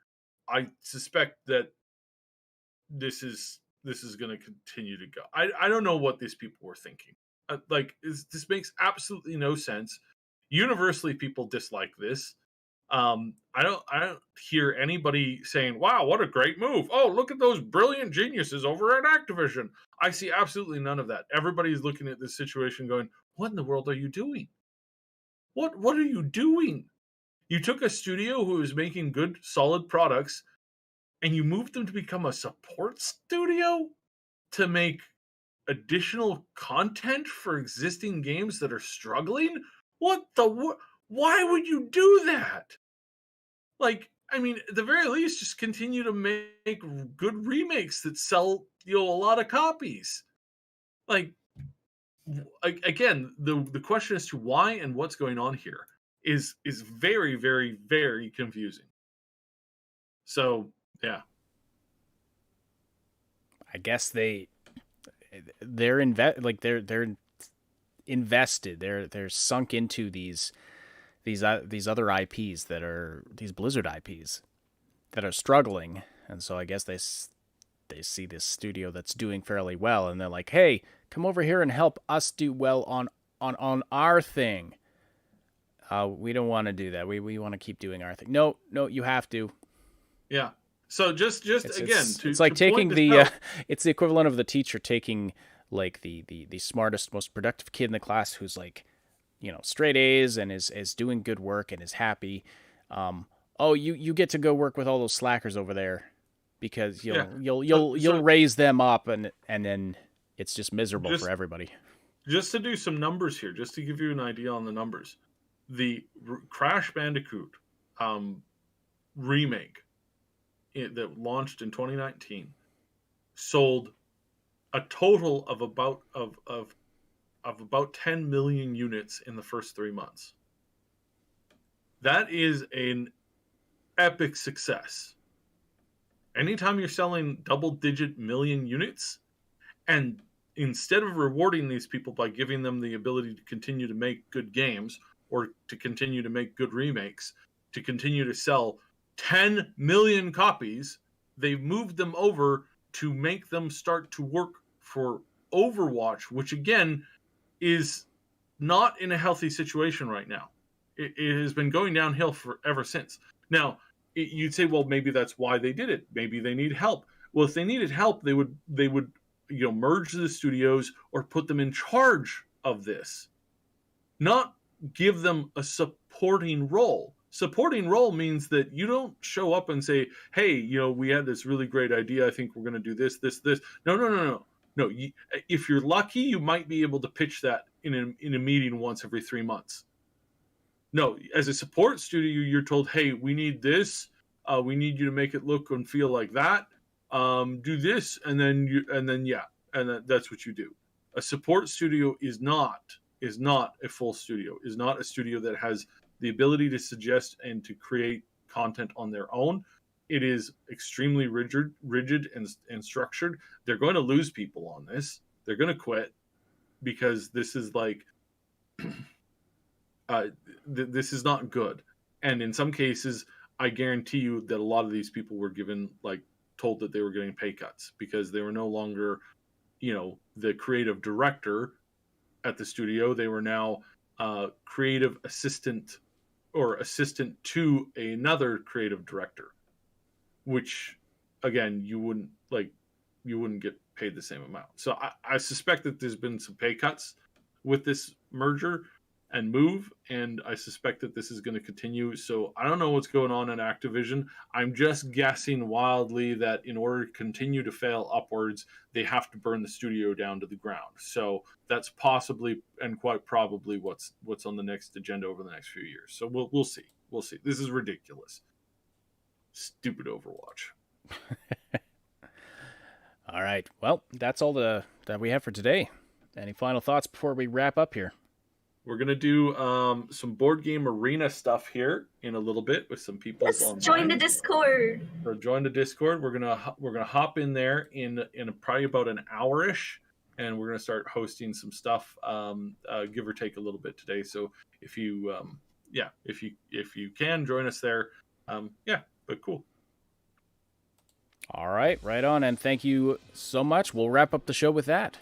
I suspect that this is going to continue to go. I don't know what these people were thinking. This makes absolutely no sense. Universally, people dislike this. I don't hear anybody saying, "Wow, what a great move! Oh, look at those brilliant geniuses over at Activision." I see absolutely none of that. Everybody's looking at this situation, going, "What in the world are you doing? What are you doing? You took a studio who was making good, solid products, and you moved them to become a support studio to make additional content for existing games that are struggling? Why would you do that? Like, I mean, at the very least, just continue to make good remakes that sell, a lot of copies. Like, again, the question as to why and what's going on here is very, very, very confusing. So, yeah. I guess they're invested. They're sunk into these other IPs that are these Blizzard IPs that are struggling, and so I guess they see this studio that's doing fairly well, and they're like, "Hey, come over here and help us do well on our thing." We don't want to do that. We want to keep doing our thing. No, you have to. Yeah. So just it's like taking the it's the equivalent of the teacher taking like the smartest, most productive kid in the class who's like, straight A's and is doing good work and is happy. You get to go work with all those slackers over there because you'll raise them up and then it's just miserable for everybody. Just to do some numbers here, just to give you an idea on the numbers, the Crash Bandicoot remake that launched in 2019 sold a total of about 10 million units in the first 3 months. That is an epic success. Anytime you're selling double-digit million units, and instead of rewarding these people by giving them the ability to continue to make good games or to continue to make good remakes, to continue to sell 10 million copies, they've moved them over to make them start to work for Overwatch, which again is not in a healthy situation right now. It has been going downhill ever since. Now, you'd say, well, maybe that's why they did it. Maybe they need help. Well, if they needed help, they would merge the studios or put them in charge of this, not give them a supporting role. Supporting role means that you don't show up and say, "Hey, we had this really great idea. I think we're going to do this. No. If you're lucky, you might be able to pitch that in a meeting once every 3 months. No, as a support studio, you're told, "Hey, we need this. We need you to make it look and feel like that. Do this," and that's what you do. A support studio is not a full studio. Is not a studio that has the ability to suggest and to create content on their own. It is extremely rigid and structured. They're going to lose people on this. They're going to quit because this is like, this is not good. And in some cases, I guarantee you that a lot of these people were told that they were getting pay cuts because they were no longer the creative director at the studio. They were now creative assistant or assistant to another creative director, which again, you wouldn't get paid the same amount. So I suspect that there's been some pay cuts with this merger and move, and I suspect that this is going to continue. So I don't know what's going on in Activision. I'm just guessing wildly that in order to continue to fail upwards, they have to burn the studio down to the ground. So that's possibly and quite probably what's on the next agenda over the next few years. So we'll see. We'll see. This is ridiculous. Stupid Overwatch. All right. Well, that's all that we have for today. Any final thoughts before we wrap up here? We're going to do some board game arena stuff here in a little bit with some people. Let's join the Discord. So join the Discord. We're gonna hop in there in probably about an hour-ish, and we're gonna start hosting some stuff, give or take a little bit today. So if you can join us there, but cool. All right, right on, and thank you so much. We'll wrap up the show with that.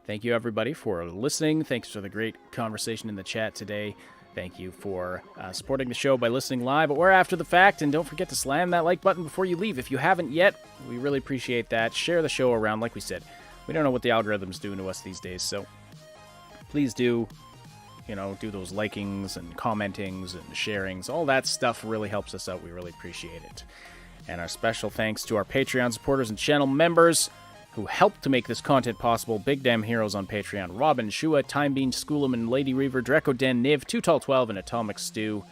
Thank you, everybody, for listening. Thanks for the great conversation in the chat today. Thank you for supporting the show by listening live or after the fact. And don't forget to slam that like button before you leave. If you haven't yet, we really appreciate that. Share the show around. Like we said, we don't know what the algorithm's doing to us these days. So please do, do those likings and commentings and sharings. All that stuff really helps us out. We really appreciate it. And our special thanks to our Patreon supporters and channel members who helped to make this content possible. Big Damn Heroes on Patreon, Robin, Shua, Timebean, Schoolum, Lady Reaver, Dreco Den, Niv, 2Tall12, and Atomic Stew.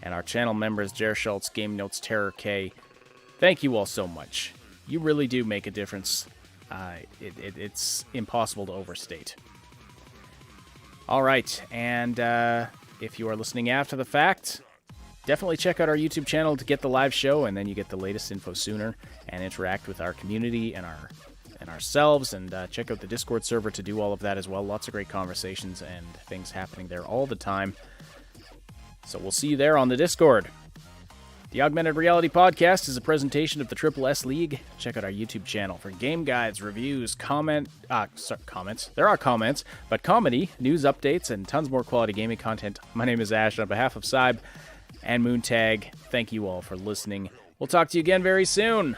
And our channel members, Jer Schultz, Game Notes, Terror K. Thank you all so much. You really do make a difference. It's impossible to overstate. All right, and if you are listening after the fact, definitely check out our YouTube channel to get the live show, and then you get the latest info sooner and interact with our community and ourselves, and check out the Discord server to do all of that as well. Lots of great conversations and things happening there all the time. So we'll see you there on the Discord. The Augmented Reality Podcast is a presentation of the Triple S League. Check out our YouTube channel for game guides, reviews, comments. There are comments, but comedy, news updates, and tons more quality gaming content. My name is Ash. On behalf of Cyb and Moontag, thank you all for listening. We'll talk to you again very soon.